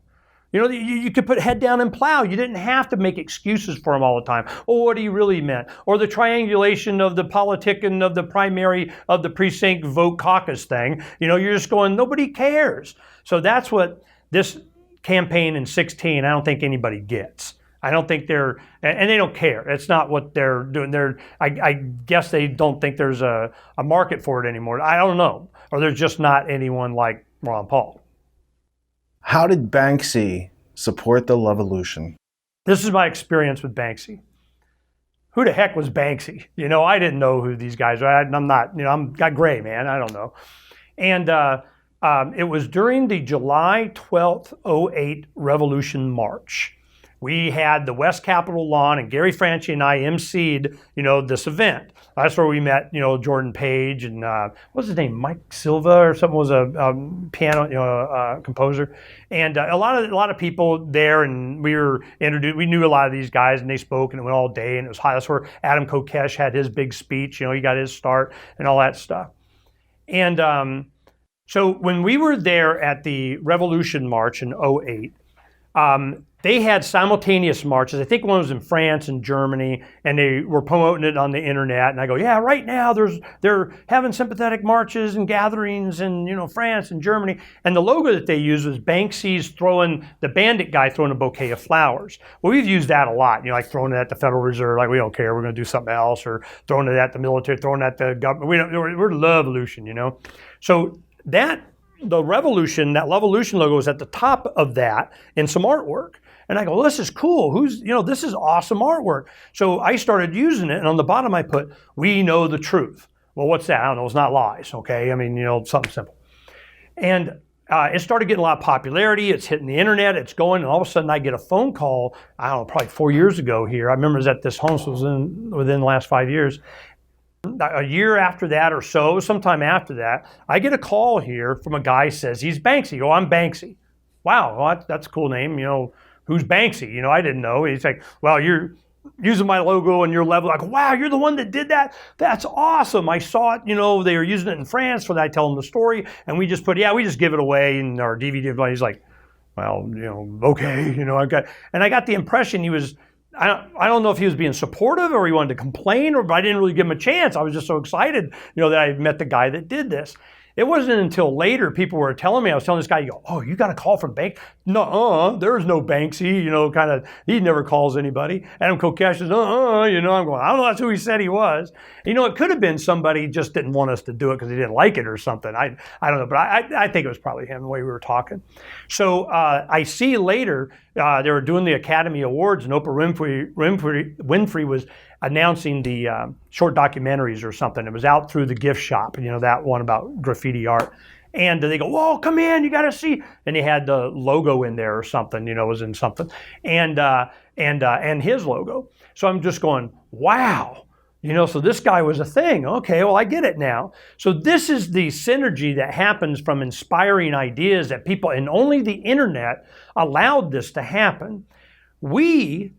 You could put head down and plow. You didn't have to make excuses for him all the time. Oh, what he really meant. Or the triangulation of the politicking of the primary of the precinct vote caucus thing. You're just going, nobody cares. So that's what this campaign in 16, I don't think anybody gets. I don't think and they don't care. It's not what they're doing. I guess they don't think there's a market for it anymore. I don't know. Or there's just not anyone like Ron Paul. How did Banksy support the Levolution? This is my experience with Banksy. Who the heck was Banksy? I didn't know who these guys are. I'm not, I'm got gray, man. I don't know. And it was during the July 12th, 08 Revolution March. we had the West Capitol lawn, and Gary Franchi and I emceed, this event. That's where we met, Jordan Page and what was his name, Mike Silva or something, was a piano, composer, and a lot of people there, and we were introduced. We knew a lot of these guys, and they spoke, and it went all day, and it was high. That's where Adam Kokesh had his big speech. He got his start and all that stuff. And so when we were there at the Revolution March in '08. They had simultaneous marches. I think one was in France and Germany, and they were promoting it on the internet. And I go, yeah, right now they're having sympathetic marches and gatherings in France and Germany. And the logo that they used was Banksy's the bandit guy throwing a bouquet of flowers. Well, we've used that a lot, like throwing it at the Federal Reserve, like we don't care, we're going to do something else, or throwing it at the military, throwing it at the government. We're Levolution, So the Revolution, that Levolution logo was at the top of that in some artwork. And I go, well, this is cool. This is awesome artwork. So I started using it, and on the bottom I put, "We know the truth." Well, what's that? I don't know. It's not lies, okay? I mean, something simple. And it started getting a lot of popularity. It's hitting the internet. It's going, and all of a sudden I get a phone call, I don't know, probably 4 years ago here. I remember it was at this home, so it was within the last 5 years. A year after that or so, sometime after that, I get a call here from a guy who says he's Banksy. Oh, I'm Banksy. Wow, well, that's a cool name. Who's Banksy? I didn't know. He's like, well, you're using my logo and your level. I go, wow, you're the one that did that? That's awesome. I saw it, they were using it in France, for that I tell them the story. And we just we just give it away in our DVD. He's like, well, okay, I got the impression he was, I don't know if he was being supportive or he wanted to complain, but I didn't really give him a chance. I was just so excited, that I met the guy that did this. It wasn't until later people were telling me, I was telling this guy, oh, you got a call from Bank? No, there's no Banksy, he never calls anybody. Adam Kokesh says, I'm going, I don't know, that's who he said he was. It could have been somebody just didn't want us to do it because he didn't like it or something. I don't know, but I think it was probably him, the way we were talking. So I see later, they were doing the Academy Awards, and Oprah Winfrey was announcing the short documentaries or something. It was out through the gift shop, that one about graffiti art. And they go, whoa, come in, you got to see. And he had the logo in there or something, was in something, and his logo. So I'm just going, wow. So this guy was a thing. Okay, well, I get it now. So this is the synergy that happens from inspiring ideas that people, and only the internet allowed this to happen. We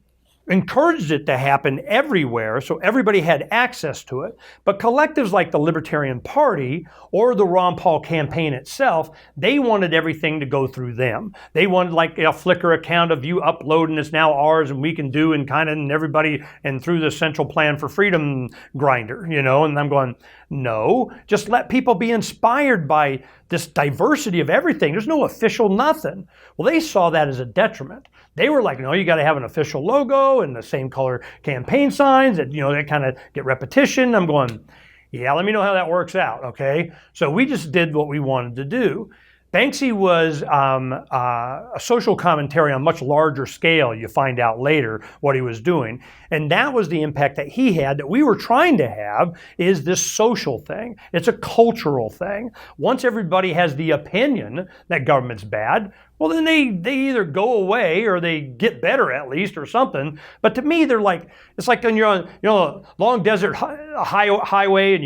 encouraged it to happen everywhere, so everybody had access to it. But collectives like the Libertarian Party or the Ron Paul campaign itself, they wanted everything to go through them. They wanted like a Flickr account of you uploading, it's now ours and we can do, and everybody, and through the Central Plan for Freedom grinder, and I'm going, no, just let people be inspired by this diversity of everything. There's no official nothing. Well, they saw that as a detriment. They were like, no, you got to have an official logo and the same color campaign signs that, that kind of get repetition. I'm going, yeah, let me know how that works out, okay? So we just did what we wanted to do. Banksy was a social commentary on a much larger scale. You find out later what he was doing. And that was the impact that he had, that we were trying to have, is this social thing. It's a cultural thing. Once everybody has the opinion that government's bad, well, then they either go away or they get better at least or something. But to me, they're like, it's like when you're on, a long desert highway and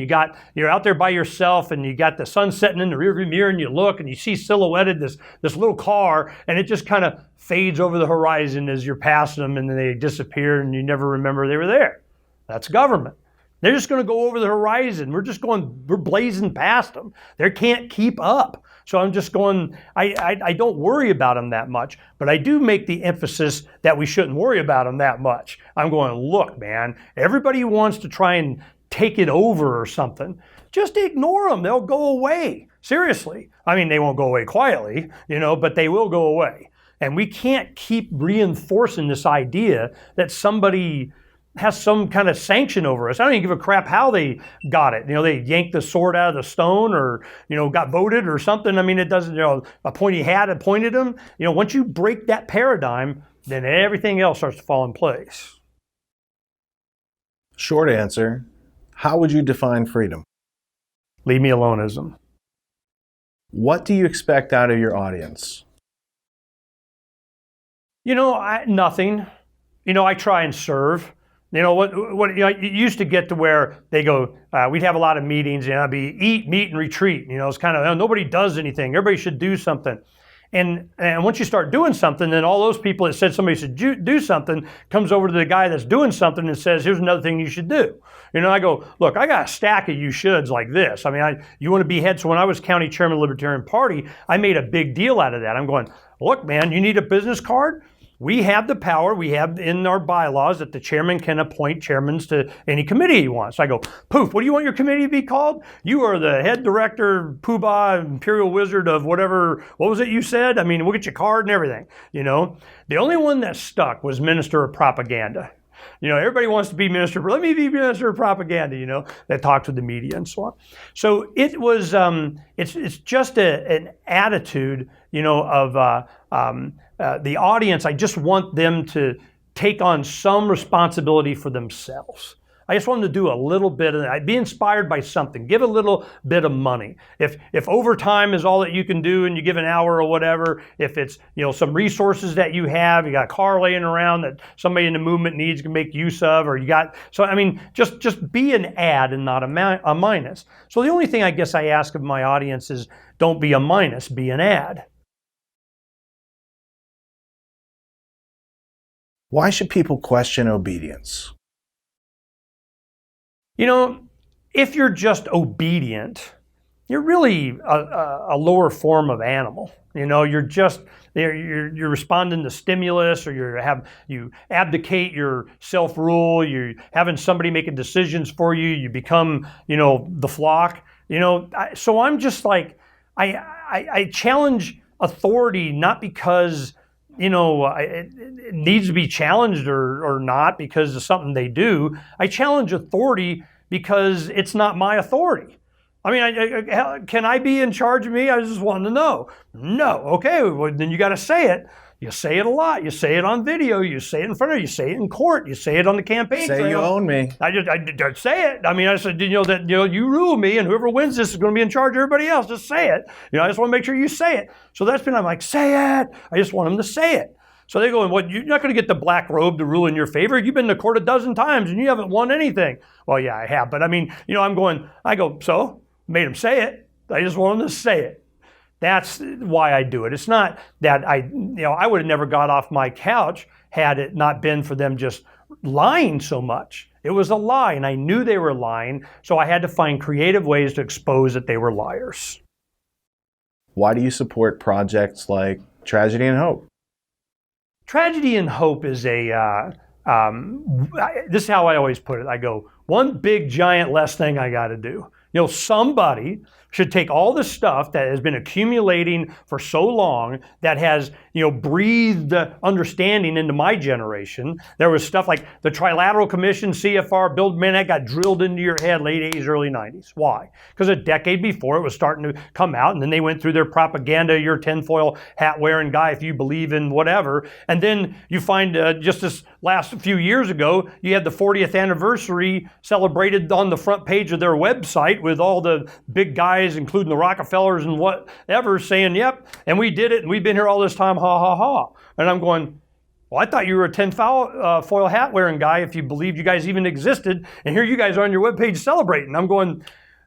you're out there by yourself and you got the sun setting in the rearview mirror and you look and you see silhouetted this little car and it just kind of fades over the horizon as you're passing them and then they disappear and you never remember they were there. That's government. They're just going to go over the horizon. We're blazing past them. They can't keep up. So I'm just going, I don't worry about them that much, but I do make the emphasis that we shouldn't worry about them that much. I'm going, look, man, everybody wants to try and take it over or something. Just ignore them. They'll go away. Seriously. I mean, they won't go away quietly, but they will go away. And we can't keep reinforcing this idea that somebody has some kind of sanction over us. I don't even give a crap how they got it. They yanked the sword out of the stone or, got voted or something. I mean, it doesn't, a pointy hat appointed them. Once you break that paradigm, then everything else starts to fall in place. Short answer, how would you define freedom? Leave me aloneism. What do you expect out of your audience? Nothing. I try and serve. It used to get to where they go, we'd have a lot of meetings, it'd be eat, meet, and retreat. It's kind of, nobody does anything. Everybody should do something. And once you start doing something, then all those people that said somebody should do something comes over to the guy that's doing something and says, here's another thing you should do. I go, look, I got a stack of you shoulds like this. You want to be head. So when I was county chairman of the Libertarian Party, I made a big deal out of that. I'm going, look, man, you need a business card? We have the power, we have in our bylaws that the chairman can appoint chairmen to any committee he wants. So I go, poof, what do you want your committee to be called? You are the head director, poobah, imperial wizard of whatever, what was it you said? We'll get your card and everything, The only one that stuck was minister of propaganda. Everybody wants to be minister, let me be minister of propaganda, that talks with the media and so on. So it was, it's just an attitude, of the audience. I just want them to take on some responsibility for themselves. I just want them to do a little bit of that. Be inspired by something. Give a little bit of money. If overtime is all that you can do and you give an hour or whatever, if it's some resources that you have, you got a car laying around that somebody in the movement needs to make use of, or just be an add and not a minus. So the only thing I guess I ask of my audience is don't be a minus, be an add. Why should people question obedience? If you're just obedient, you're really a lower form of animal. You're responding to stimulus, or you abdicate your self-rule. You're having somebody making decisions for you. You become, the flock. So I'm just like, I challenge authority not because it needs to be challenged or not because of something they do. I challenge authority because it's not my authority. Can I be in charge of me? I just want to know. No. Okay, well, then you got to say it. You say it a lot. You say it on video. You say it in front of you. You say it in court. You say it on the campaign trail. Say you own me. I say it. I said, you rule me, and whoever wins this is going to be in charge of everybody else. Just say it. I just want to make sure you say it. So I'm like, say it. I just want them to say it. So they go, well, you're not going to get the black robe to rule in your favor. You've been to court a dozen times and you haven't won anything. Well, yeah, I have. But so made them say it. I just want them to say it. That's why I do it. It's not that I would have never got off my couch had it not been for them just lying so much. It was a lie, and I knew they were lying, so I had to find creative ways to expose that they were liars. Why do you support projects like Tragedy and Hope? Tragedy and Hope is this is how I always put it. I go, one big, giant, less thing I got to do. Somebody should take all the stuff that has been accumulating for so long that has, breathed understanding into my generation. There was stuff like the Trilateral Commission, CFR, Build Man, that got drilled into your head late 80s, early 90s. Why? Because a decade before it was starting to come out, and then they went through their propaganda, your tinfoil hat wearing guy if you believe in whatever. And then you find just this last few years ago, you had the 40th anniversary celebrated on the front page of their website with all the big guys, including the Rockefellers and whatever, saying, yep, and we did it, and we've been here all this time, ha, ha, ha. And I'm going, well, I thought you were a tinfoil hat wearing guy if you believed you guys even existed, and here you guys are on your webpage celebrating. I'm going,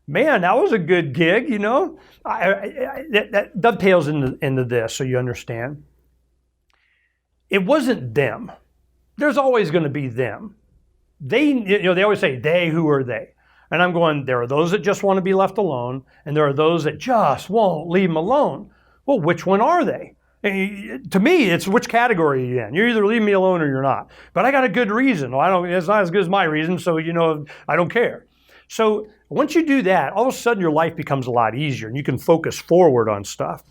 man, that was a good gig, that dovetails into this, so you understand. It wasn't them. There's always going to be them. They always say, they, who are they? And I'm going, there are those that just want to be left alone, and there are those that just won't leave them alone. Well, which one are they? To me, it's which category are you in? You're either leaving me alone or you're not. But I got a good reason. Well, it's not as good as my reason, so I don't care. So once you do that, all of a sudden your life becomes a lot easier, and you can focus forward on stuff.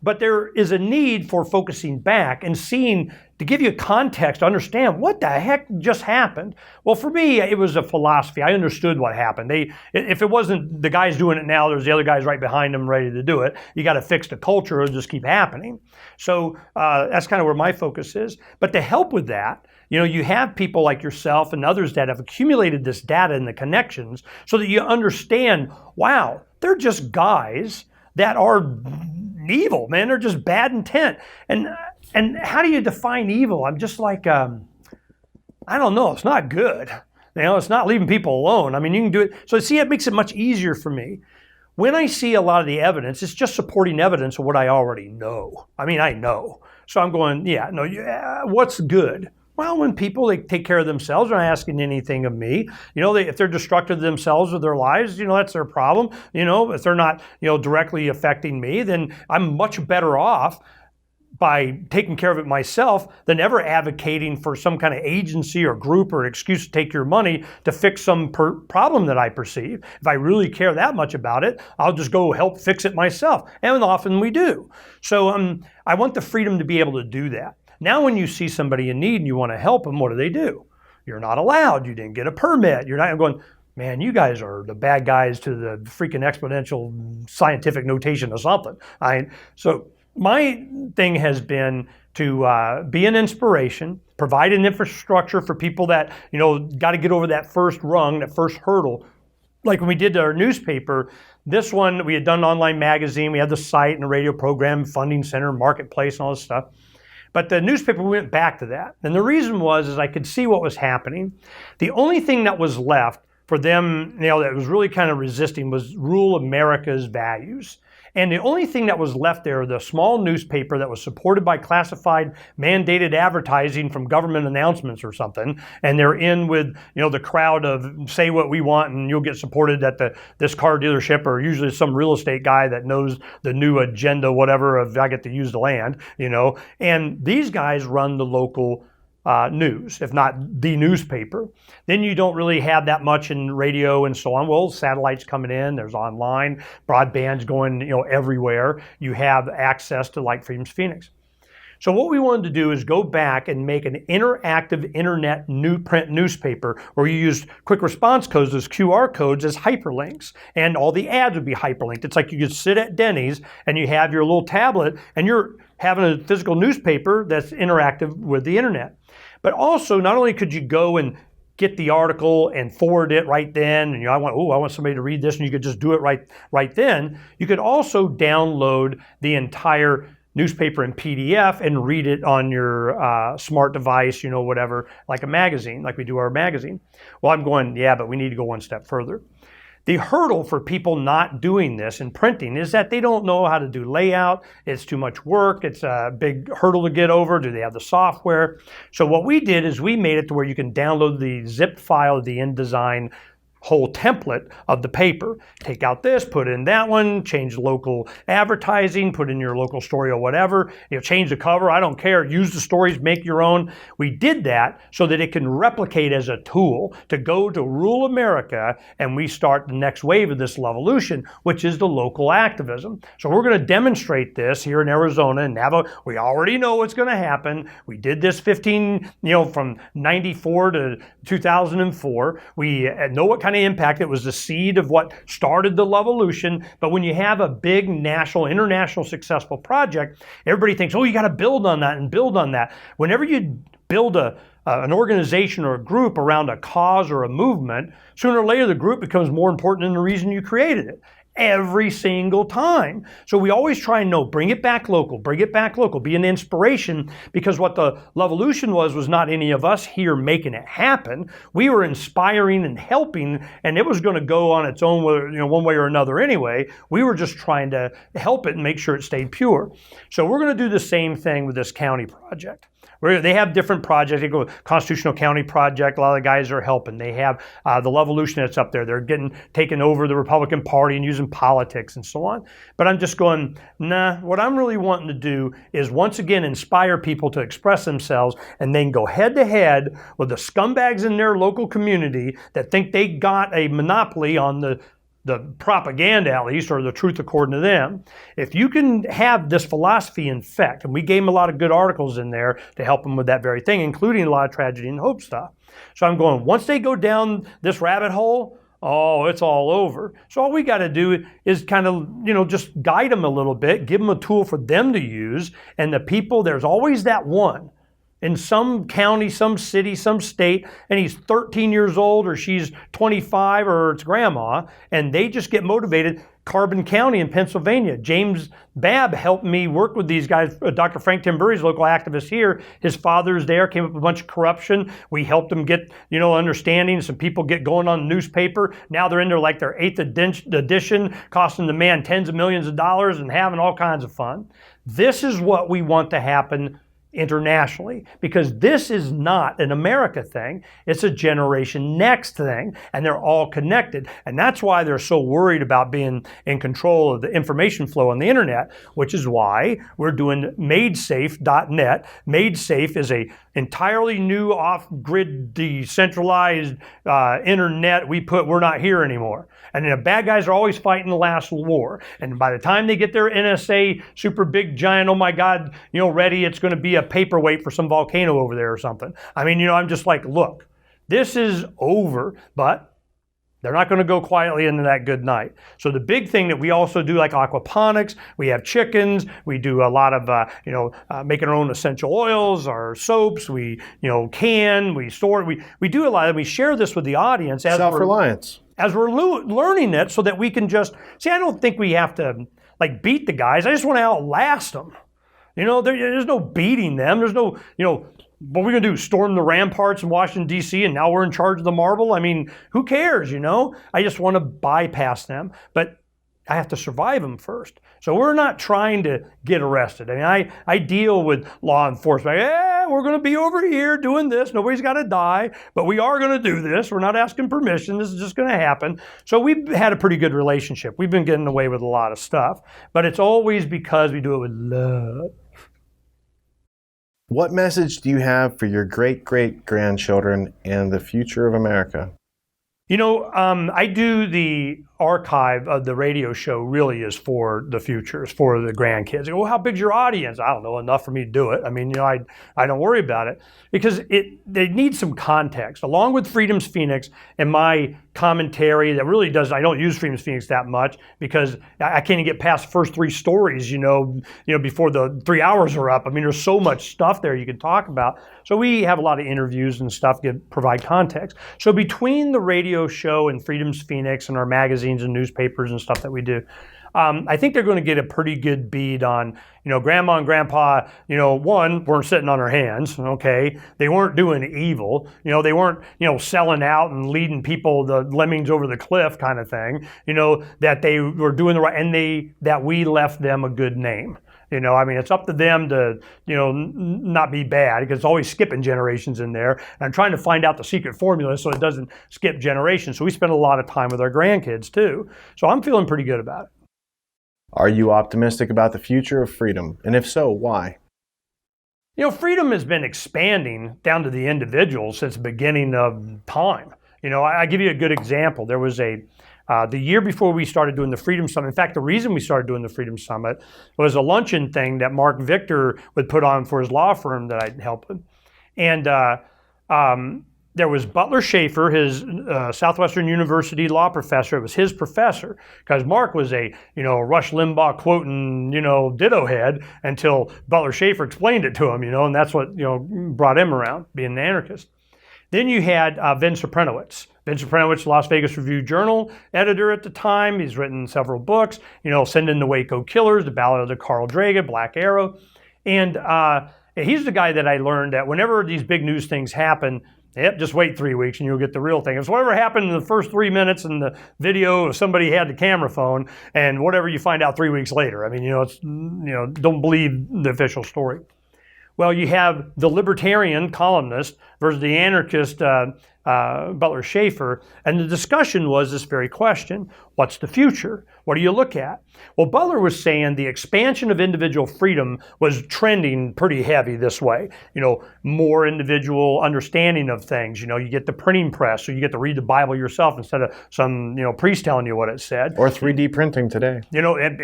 But there is a need for focusing back and seeing, to give you context, to understand what the heck just happened. Well, for me, it was a philosophy. I understood what happened. If it wasn't the guys doing it now, there's the other guys right behind them ready to do it. You got to fix the culture, it'll just keep happening. So that's kind of where my focus is. But to help with that, you have people like yourself and others that have accumulated this data and the connections so that you understand, wow, they're just guys that are evil, man. They're just bad intent. And And how do you define evil? I'm just like, I don't know. It's not good. It's not leaving people alone. I mean, you can do it. So see, it makes it much easier for me. When I see a lot of the evidence, it's just supporting evidence of what I already know. I mean, I know. So I'm going, what's good? Well, when people, they take care of themselves, they're not asking anything of me. If they're destructive to themselves with their lives, that's their problem. If they're not, directly affecting me, then I'm much better off by taking care of it myself than ever advocating for some kind of agency or group or excuse to take your money to fix some problem that I perceive. If I really care that much about it, I'll just go help fix it myself. And often we do. So I want the freedom to be able to do that. Now when you see somebody in need and you want to help them, what do? You're not allowed. You didn't get a permit. You're not going, man, you guys are the bad guys to the freaking exponential scientific notation or something. So my thing has been to be an inspiration, provide an infrastructure for people that, got to get over that first rung, that first hurdle. Like when we did our newspaper, this one, we had done an online magazine, we had the site and a radio program, funding center, marketplace, and all this stuff. But the newspaper, we went back to that. And the reason was I could see what was happening. The only thing that was left for them, that was really kind of resisting was rural America's values. And the only thing that was left there, the small newspaper that was supported by classified mandated advertising from government announcements or something, and they're in with, the crowd of say what we want and you'll get supported at this car dealership, or usually some real estate guy that knows the new agenda, whatever, of I get to use the land, and these guys run the local news, if not the newspaper. Then you don't really have that much in radio and so on. Well, satellites coming in, there's online, broadband's going, everywhere. You have access to like Freedom's Phoenix. So what we wanted to do is go back and make an interactive internet new print newspaper where you use quick response codes, those QR codes, as hyperlinks, and all the ads would be hyperlinked. It's like you could sit at Denny's and you have your little tablet and you're having a physical newspaper that's interactive with the internet. But also, not only could you go and get the article and forward it right then, and I want somebody to read this, and you could just do it right then. You could also download the entire newspaper in PDF and read it on your smart device, whatever, like a magazine, like we do our magazine. Well, I'm going, but we need to go one step further. The hurdle for people not doing this in printing is that they don't know how to do layout. It's too much work. It's a big hurdle to get over. Do they have the software? So what we did is we made it to where you can download the zip file of the InDesign whole template of the paper. Take out this, put in that one, change local advertising, put in your local story or whatever, change the cover, I don't care, use the stories, make your own. We did that so that it can replicate as a tool to go to rural America, and we start the next wave of this Levolution, which is the local activism. So we're going to demonstrate this here in Arizona and Navajo. We already know what's going to happen. We did this from 94 to 2004. We know what kind of impact. It was the seed of what started the Levolution. But when you have a big national, international successful project, everybody thinks, you got to build on that and build on that. Whenever you build an organization or a group around a cause or a movement, sooner or later the group becomes more important than the reason you created it. Every single time. So we always try and bring it back local, be an inspiration, because what the Levolution was not any of us here making it happen. We were inspiring and helping, and it was going to go on its own, one way or another anyway. We were just trying to help it and make sure it stayed pure. So we're going to do the same thing with this county project. They have different projects. They go Constitutional County Project. A lot of the guys are helping. They have the Levolution that's up there. They're taking over the Republican Party and using politics and so on. But I'm just going, what I'm really wanting to do is once again inspire people to express themselves and then go head to head with the scumbags in their local community that think they got a monopoly on the propaganda, at least, or the truth according to them. If you can have this philosophy in effect, and we gave them a lot of good articles in there to help them with that very thing, including a lot of tragedy and hope stuff. So I'm going, once they go down this rabbit hole, it's all over. So all we got to do is kind of, just guide them a little bit, give them a tool for them to use, and the people, there's always that one in some county, some city, some state, and he's 13 years old, or she's 25, or it's grandma, and they just get motivated. Carbon County in Pennsylvania. James Babb helped me work with these guys. Dr. Frank Timbury's local activist here. His father's there, came up with a bunch of corruption. We helped him get, understanding. Some people get going on the newspaper. Now they're into like their 8th edition, costing the man tens of millions of dollars and having all kinds of fun. This is what we want to happen internationally, because this is not an America thing. It's a Generation Next thing, and they're all connected. And that's why they're so worried about being in control of the information flow on the internet, which is why we're doing MadeSafe.net. MadeSafe is a entirely new off-grid decentralized internet. We're not here anymore. And the bad guys are always fighting the last war. And by the time they get their NSA super big giant, oh my God, ready, it's going to be a paperweight for some volcano over there or something. I mean, I'm just like, look, this is over, but they're not going to go quietly into that good night. So the big thing that we also do, like aquaponics, we have chickens, we do a lot of, making our own essential oils, our soaps, we, we store it, we do a lot, and we share this with the audience. Self-reliance. As we're learning it, so that we can just, I don't think we have to beat the guys. I just want to outlast them. There's no beating them. There's no, what are we going to do? Storm the ramparts in Washington, D.C., and now we're in charge of the marble? I mean, who cares, I just want to bypass them. But I have to survive them first. So we're not trying to get arrested. I mean, I deal with law enforcement. We're going to be over here doing this. Nobody's got to die, but we are going to do this. We're not asking permission. This is just going to happen. So we've had a pretty good relationship. We've been getting away with a lot of stuff, but it's always because we do it with love. What message do you have for your great-great-grandchildren and the future of America? I do the archive of the radio show really is for the future, is for the grandkids. They go, well, how big's your audience? I don't know, enough for me to do it. I mean, I don't worry about it, because they need some context. Along with Freedom's Phoenix and my commentary that really does, I don't use Freedom's Phoenix that much because I can't even get past the first 3 stories, before the 3 hours are up. I mean, there's so much stuff there you can talk about. So we have a lot of interviews and stuff to provide context. So between the radio show and Freedom's Phoenix and our magazines and newspapers and stuff that we do, I think they're going to get a pretty good bead on, Grandma and Grandpa, one, weren't sitting on their hands, okay? They weren't doing evil. They weren't, selling out and leading people, the lemmings over the cliff kind of thing, that they were doing the right, and that we left them a good name. It's up to them to, not be bad, because it's always skipping generations in there. And I'm trying to find out the secret formula so it doesn't skip generations. So we spend a lot of time with our grandkids too. So I'm feeling pretty good about it. Are you optimistic about the future of freedom? And if so, why? Freedom has been expanding down to the individual since the beginning of time. I give you a good example. There was the year before we started doing the Freedom Summit. In fact, the reason we started doing the Freedom Summit was a luncheon thing that Mark Victor would put on for his law firm that I'd help with. And there was Butler Schaefer, his Southwestern University law professor. It was his professor, because Mark was a, Rush Limbaugh quoting, ditto head until Butler Schaefer explained it to him, and that's what, brought him around, being an anarchist. Then you had Vince Suprenowicz. Vince Suprenowicz, Las Vegas Review-Journal editor at the time. He's written several books, Send in the Waco Killers, The Ballad of the Carl Draga, Black Arrow. And he's the guy that I learned that whenever these big news things happen, just wait 3 weeks and you'll get the real thing. It's whatever happened in the first 3 minutes in the video, somebody had the camera phone, and whatever you find out 3 weeks later. I mean, don't believe the official story. Well, you have the libertarian columnist versus the anarchist Butler Schaefer, and the discussion was this very question: what's the future? What do you look at? Well, Butler was saying the expansion of individual freedom was trending pretty heavy this way. More individual understanding of things. You get the printing press, so you get to read the Bible yourself instead of some, priest telling you what it said. Or 3D printing today.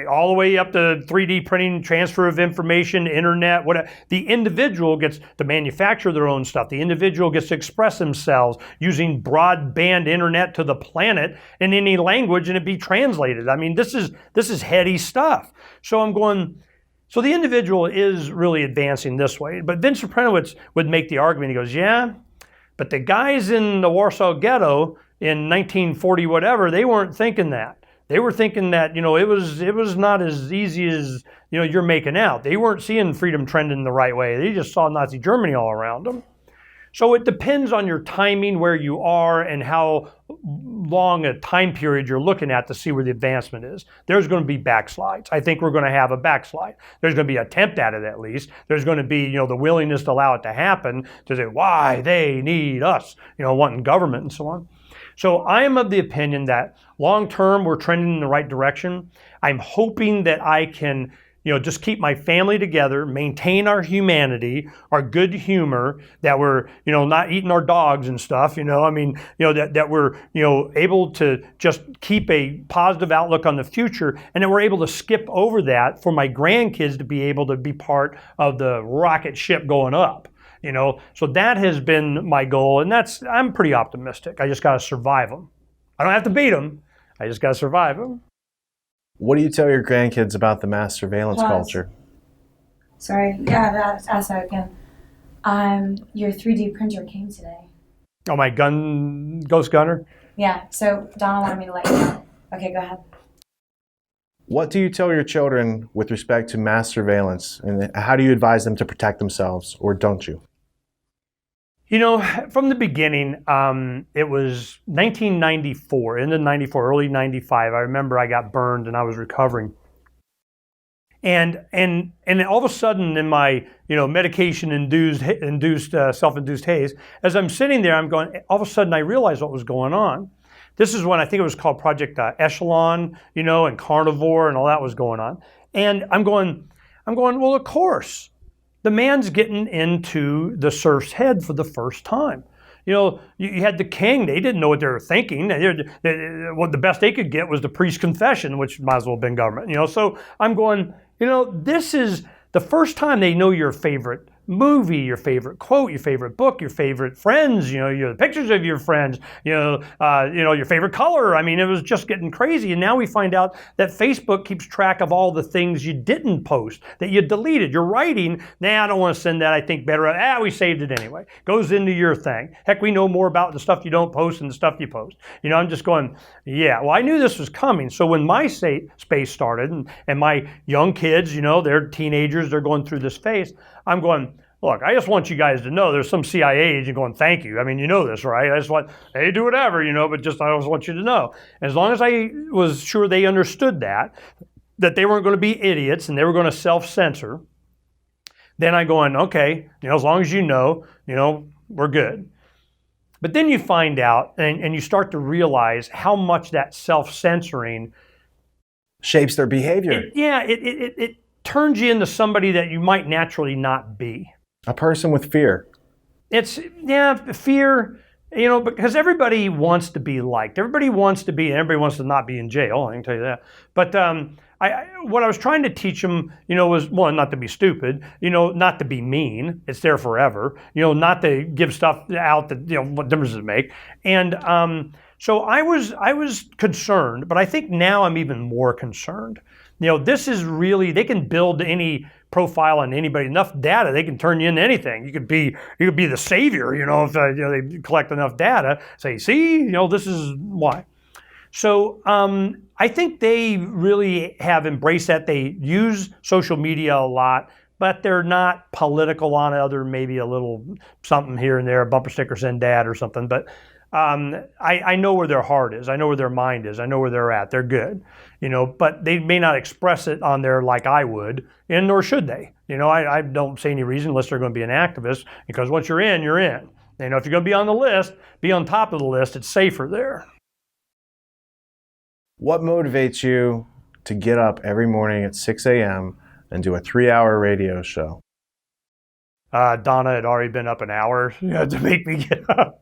All the way up to 3D printing, transfer of information, internet, whatever. The individual gets to manufacture their own stuff. The individual gets to express themselves using broadband internet to the planet in any language, and it be translated. I mean, this is heady stuff. So I'm going, so the individual is really advancing this way. But Vince Suprenowicz would make the argument. He goes, yeah, but the guys in the Warsaw Ghetto in 1940 whatever, they weren't thinking that. They were thinking that, it was not as easy as, you're making out. They weren't seeing freedom trending the right way. They just saw Nazi Germany all around them. So it depends on your timing, where you are, and how long a time period you're looking at to see where the advancement is. There's going to be backslides. I think we're going to have a backslide. There's going to be an attempt at it, at least. There's going to be, the willingness to allow it to happen, to say why they need us, wanting government and so on. So I am of the opinion that long term we're trending in the right direction. I'm hoping that I can just keep my family together, maintain our humanity, our good humor, that we're, not eating our dogs and stuff, that we're, able to just keep a positive outlook on the future, and that we're able to skip over that for my grandkids to be able to be part of the rocket ship going up. So that has been my goal, and I'm pretty optimistic. I just got to survive them. I don't have to beat them. I just got to survive them. What do you tell your grandkids about the mass surveillance culture? Sorry, yeah, ask that again. Your 3D printer came today. Oh, my ghost gunner? Yeah, so Donna wanted me to let you know. Okay, go ahead. What do you tell your children with respect to mass surveillance, and how do you advise them to protect themselves, or don't you? From the beginning, it was 1994, into 94, early 95. I remember I got burned and I was recovering. And all of a sudden in my, medication-induced, self-induced haze, as I'm sitting there, I'm going, all of a sudden I realized what was going on. This is when I think it was called Project Echelon, and Carnivore and all that was going on. And I'm going, well, of course. The man's getting into the serf's head for the first time. You had the king. They didn't know what they were thinking. What the best they could get was the priest's confession, which might as well have been government. So I'm going, this is the first time they know your favorite movie, your favorite quote, your favorite book, your favorite friends, your pictures of your friends, your favorite color. I mean, it was just getting crazy. And now we find out that Facebook keeps track of all the things you didn't post, that you deleted. You're writing, I don't want to send that. I think better. We saved it anyway. Goes into your thing. Heck, we know more about the stuff you don't post than the stuff you post. I'm just going, yeah, well, I knew this was coming. So when my space started and my young kids, they're teenagers, they're going through this phase, I'm going, look, I just want you guys to know there's some CIA agent going, thank you. I mean, this, right? I just want, hey, do whatever, but I just want you to know. As long as I was sure they understood that they weren't going to be idiots and they were going to self-censor, then I'm going, okay, as long as we're good. But then you find out and you start to realize how much that self-censoring shapes their behavior. It turns you into somebody that you might naturally not be. A person with fear. It's, fear, because everybody wants to be liked. Everybody wants to not be in jail, I can tell you that. But what I was trying to teach them, was, one, not to be stupid, not to be mean. It's there forever. Not to give stuff out that, what difference does it make? And so I was concerned, but I think now I'm even more concerned. This is really, they can build any profile on anybody, enough data, they can turn you into anything. You could be the savior, if they collect enough data, say, see, this is why. So I think they really have embraced that. They use social media a lot, but they're not political on it, other maybe a little something here and there, a bumper sticker, send dad or something. But I know where their heart is. I know where their mind is. I know where they're at. They're good, but they may not express it on there like I would, and nor should they. I don't see any reason unless they're going to be an activist, because once you're in, you're in. If you're going to be on the list, be on top of the list. It's safer there. What motivates you to get up every morning at 6 a.m. and do a 3-hour radio show? Donna had already been up an hour to make me get up.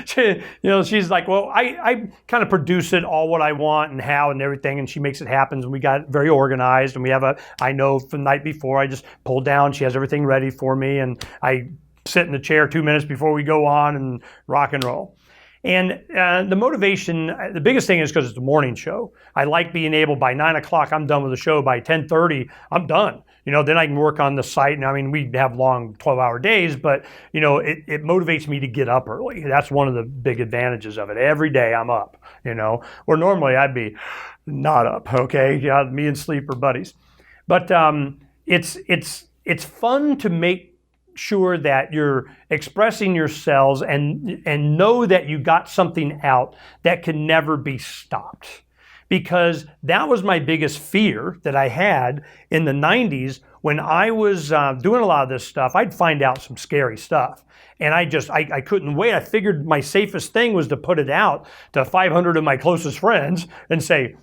She's like, well, I kind of produce it all what I want and how and everything, and she makes it happen. And we got very organized, and we have I know from the night before, I just pull down, she has everything ready for me, and I sit in the chair 2 minutes before we go on and rock and roll. And the motivation, the biggest thing is because it's a morning show. I like being able, by 9 o'clock, I'm done with the show. By 10:30, I'm done. Then I can work on the site. And I mean, we have long 12-hour days, but, it motivates me to get up early. That's one of the big advantages of it. Every day I'm up, where normally I'd be, not up. Okay, yeah, me and sleep are buddies. But it's fun to make sure that you're expressing yourselves and know that you got something out that can never be stopped. Because that was my biggest fear that I had in the 90s when I was doing a lot of this stuff. I'd find out some scary stuff. And I couldn't wait. I figured my safest thing was to put it out to 500 of my closest friends and say,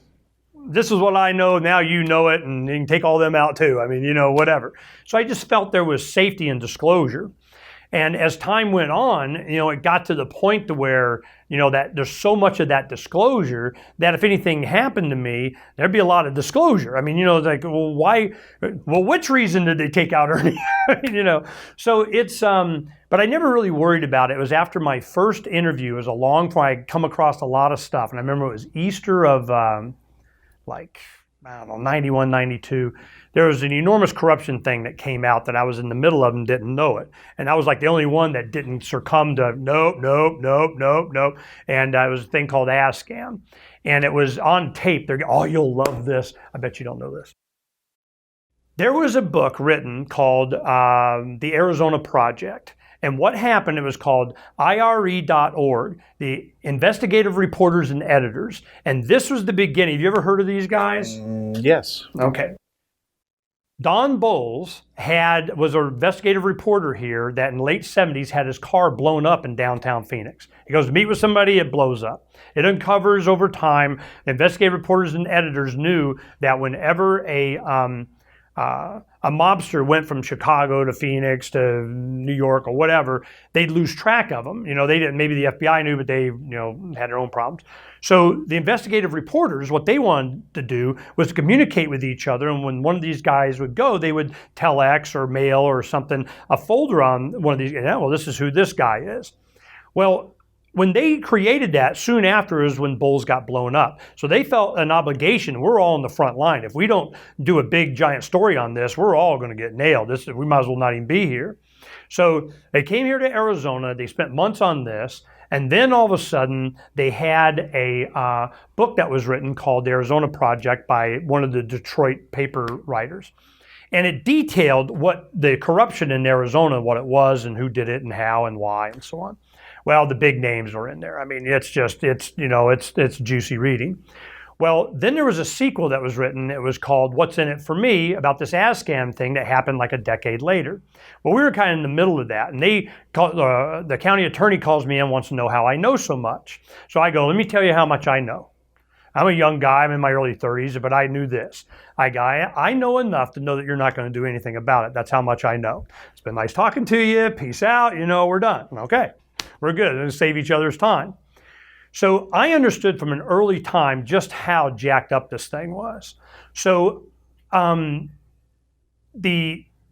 this is what I know, now you know it, and you can take all them out too. I mean, whatever. So I just felt there was safety and disclosure. And as time went on, it got to the point to where, that there's so much of that disclosure that if anything happened to me, there'd be a lot of disclosure. I mean, like, well, why? Well, which reason did they take out Ernie? So it's, but I never really worried about it. It was after my first interview. It was a long time. I'd come across a lot of stuff. And I remember it was Easter of, 91, 92. There was an enormous corruption thing that came out that I was in the middle of and didn't know it. And I was like the only one that didn't succumb to nope. And it was a thing called ASCAM. And it was on tape. Oh, you'll love this. I bet you don't know this. There was a book written called The Arizona Project. And what happened, it was called IRE.org, the Investigative Reporters and Editors. And this was the beginning. Have you ever heard of these guys? Yes. Okay. Don Bowles was an investigative reporter here that in the late 70s had his car blown up in downtown Phoenix. He goes to meet with somebody, it blows up. It uncovers over time, investigative reporters and editors knew that whenever a mobster went from Chicago to Phoenix to New York or whatever, they'd lose track of them. They didn't, maybe the FBI knew, but they, had their own problems. So the investigative reporters, what they wanted to do was to communicate with each other. And when one of these guys would go, they would telex or mail or something, a folder on one of these, well, this is who this guy is. Well, when they created that, soon after is when Bowles got blown up. So they felt an obligation. We're all on the front line. If we don't do a big, giant story on this, we're all going to get nailed. We might as well not even be here. So they came here to Arizona. They spent months on this. And then all of a sudden, they had a book that was written called The Arizona Project by one of the Detroit paper writers. And it detailed what the corruption in Arizona, what it was and who did it and how and why and so on. Well, the big names are in there. I mean, it's juicy reading. Well, then there was a sequel that was written. It was called What's in It for Me, about this ASCAM thing that happened like a decade later. Well, we were kind of in the middle of that, and the county attorney calls me in, wants to know how I know so much. So I go, let me tell you how much I know. I'm a young guy. I'm in my early 30s, but I knew this. I know enough to know that you're not going to do anything about it. That's how much I know. It's been nice talking to you. Peace out. We're done. Okay. We're good, and save each other's time. So I understood from an early time just how jacked up this thing was. So in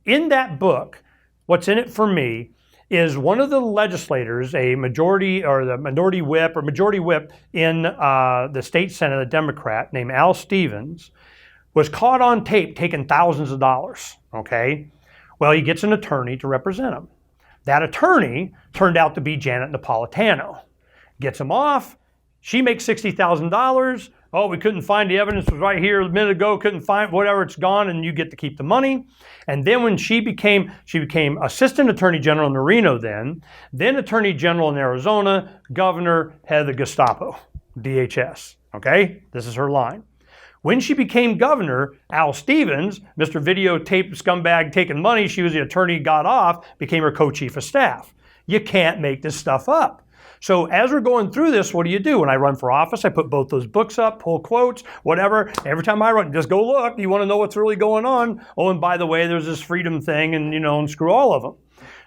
that book, What's in It for Me, is one of the legislators, a majority whip in the state Senate, a Democrat named Al Stevens, was caught on tape taking thousands of dollars. Okay, well, he gets an attorney to represent him. That attorney turned out to be Janet Napolitano. Gets him off. She makes $60,000. Oh, we couldn't find the evidence. It was right here a minute ago. Couldn't find whatever. It's gone, and you get to keep the money. And then when she became Assistant Attorney General in Reno, then Attorney General in Arizona, Governor, head of the Gestapo, DHS. Okay, this is her line. When she became governor, Al Stevens, Mr. Videotape scumbag taking money, she was the attorney, got off, became her co-chief of staff. You can't make this stuff up. So as we're going through this, what do? When I run for office, I put both those books up, pull quotes, whatever. Every time I run, just go look. You want to know what's really going on? Oh, and by the way, there's this freedom thing, and screw all of them.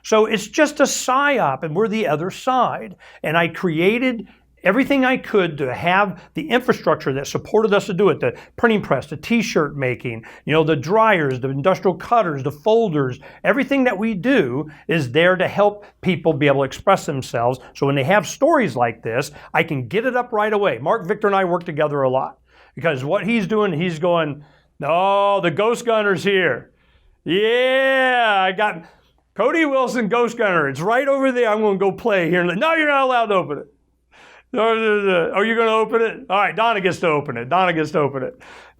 So it's just a psyop, and we're the other side. And I created everything I could to have the infrastructure that supported us to do it, the printing press, the t-shirt making, the dryers, the industrial cutters, the folders, everything that we do is there to help people be able to express themselves. So when they have stories like this, I can get it up right away. Mark Victor and I work together a lot because what he's doing, he's going, oh, the Ghost Gunner's here. Yeah, I got Cody Wilson Ghost Gunner. It's right over there. I'm going to go play here. No, you're not allowed to open it. Oh, you're going to open it? All right, Donna gets to open it.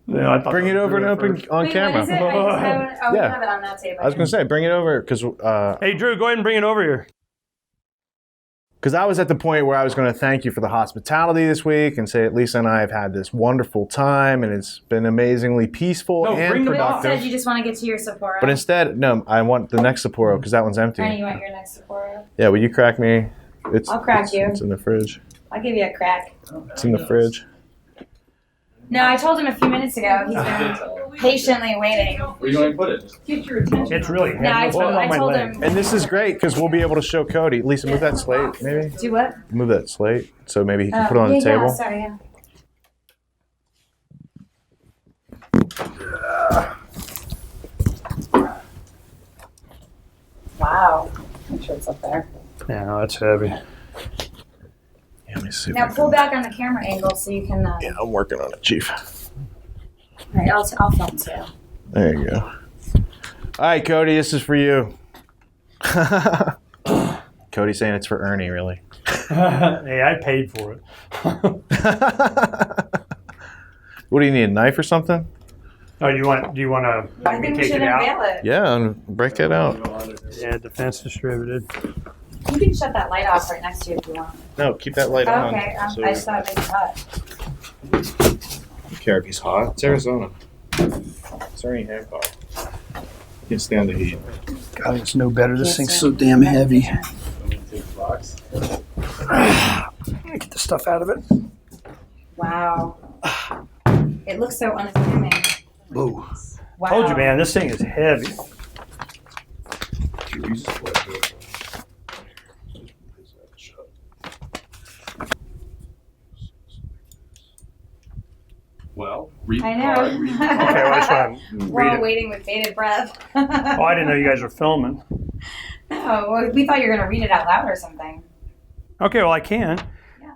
Yeah, I thought Bring that it was over and Drew open first. on Wait, camera. what is it? We Yeah. have it on that table. I was going to say, bring it over because Hey, Drew, go ahead and bring it over here. I was at the point where I was going to thank you for the hospitality this week and say that Lisa and I have had this wonderful time and it's been amazingly peaceful No, and bring the But productive. instead, you just want to get to your Sapporo. But instead, no, I want the next Sapporo because that one's empty. And you want your next Sapporo. Yeah, will you crack me? I'll crack you. It's in the fridge. I'll give you a crack. It's in the fridge. No, I told him a few minutes ago. He's been patiently waiting. Where you want to put it? Just Get your attention. It's really No, I heavy. told, Hold on I my told leg. him. And this is great because we'll be able to show Cody. Lisa, move that slate, maybe. Do what? Move that slate so maybe he can put it on yeah, the table. Yeah, sorry, yeah. Wow. Make sure it's up there. Yeah, no, that's heavy. Yeah, let me see. if Now I pull can- back on the camera angle so you can. Yeah, I'm working on it, Chief. All right, I'll film too. There you go. All right, Cody, this is for you. Cody's saying it's for Ernie, really. Hey, I paid for it. What do you need, a knife or something? Oh, do you want to I think we take should it out? unveil it. Yeah, and break it out. Yeah, Defense Distributed. You can shut that light off right next to you if you want. No, keep that light on. Okay, So I just thought it was hot. I don't care if he's hot. It's Arizona. It's Ernie Hancock. He can stand the heat. God, it's no better. This Yes, thing's sir. so damn heavy. take the box. Get the stuff out of it. Wow. It looks so unassuming. Whoa. Wow. Told you, man, this thing is heavy. Well, read I the know. card. Read the card. Okay, well, let's We're read all it. waiting with bated breath. Oh, I didn't know you guys were filming. No, well, we thought you were going to read it out loud or something. Okay, well, I can. Yeah.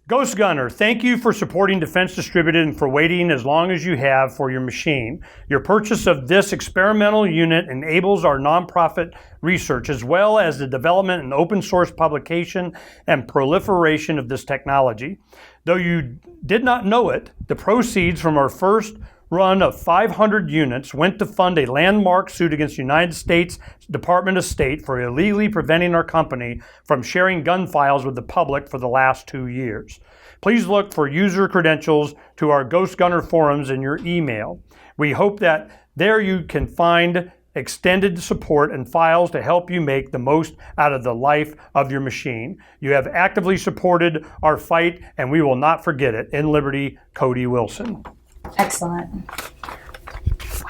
Ghost Gunner, thank you for supporting Defense Distributed and for waiting as long as you have for your machine. Your purchase of this experimental unit enables our nonprofit research as well as the development and open source publication and proliferation of this technology. Though you did not know it, the proceeds from our first run of 500 units went to fund a landmark suit against the United States Department of State for illegally preventing our company from sharing gun files with the public for the last 2 years. Please look for user credentials to our Ghost Gunner forums in your email. We hope that there you can find extended support and files to help you make the most out of the life of your machine. You have actively supported our fight and we will not forget it. In Liberty, Cody Wilson. Excellent.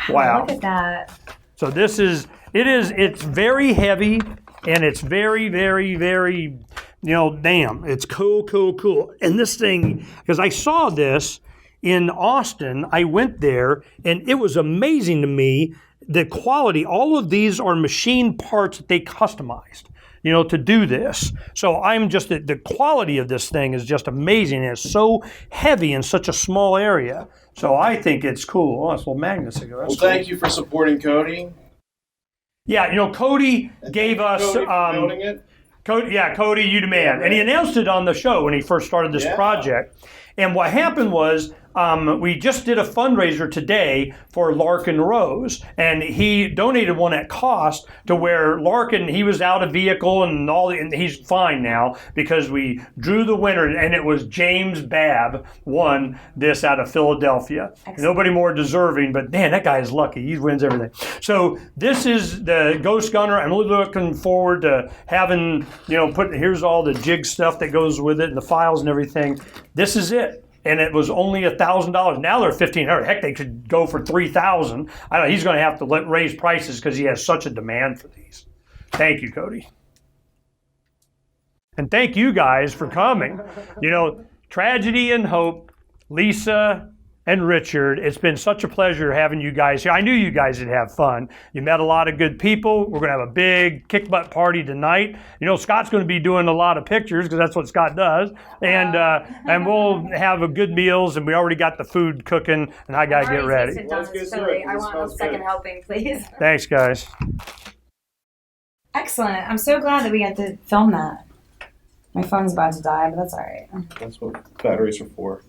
Wow. Look at that. So it's very heavy and it's very, very, very, damn, it's cool. And this thing, because I saw this in Austin, I went there and it was amazing to me, the quality. All of these are machine parts that they customized, to do this. So I'm just, the quality of this thing is just amazing. It's so heavy in such a small area. So I think it's cool. Oh, it's a little magnets ago. Well, thank you for supporting Cody. Yeah, Cody gave us Cody for building it. Cody, you the man. And he announced it on the show when he first started this project. And what happened was we just did a fundraiser today for Larkin Rose, and he donated one at cost to where Larkin, he was out of vehicle and he's fine now because we drew the winner, and it was James Babb won this out of Philadelphia. Excellent. Nobody more deserving, but man, that guy is lucky. He wins everything. So this is the Ghost Gunner. I'm really looking forward to having, here's all the jig stuff that goes with it and the files and everything. This is it. And it was only $1,000. Now they're $1,500. Heck, they could go for $3,000. I don't know. He's going to have to raise prices because he has such a demand for these. Thank you, Cody. And thank you guys for coming. Tragedy and hope, Lisa and Richard. It's been such a pleasure having you guys here. I knew you guys would have fun. You met a lot of good people. We're going to have a big kick butt party tonight. Scott's going to be doing a lot of pictures because that's what Scott does. And we'll have a good meals, and we already got the food cooking, and I got to get ready. Let's get to it. I want a second helping, please. Thanks, guys. Excellent. I'm so glad that we got to film that. My phone's about to die, but that's all right. That's what batteries are for.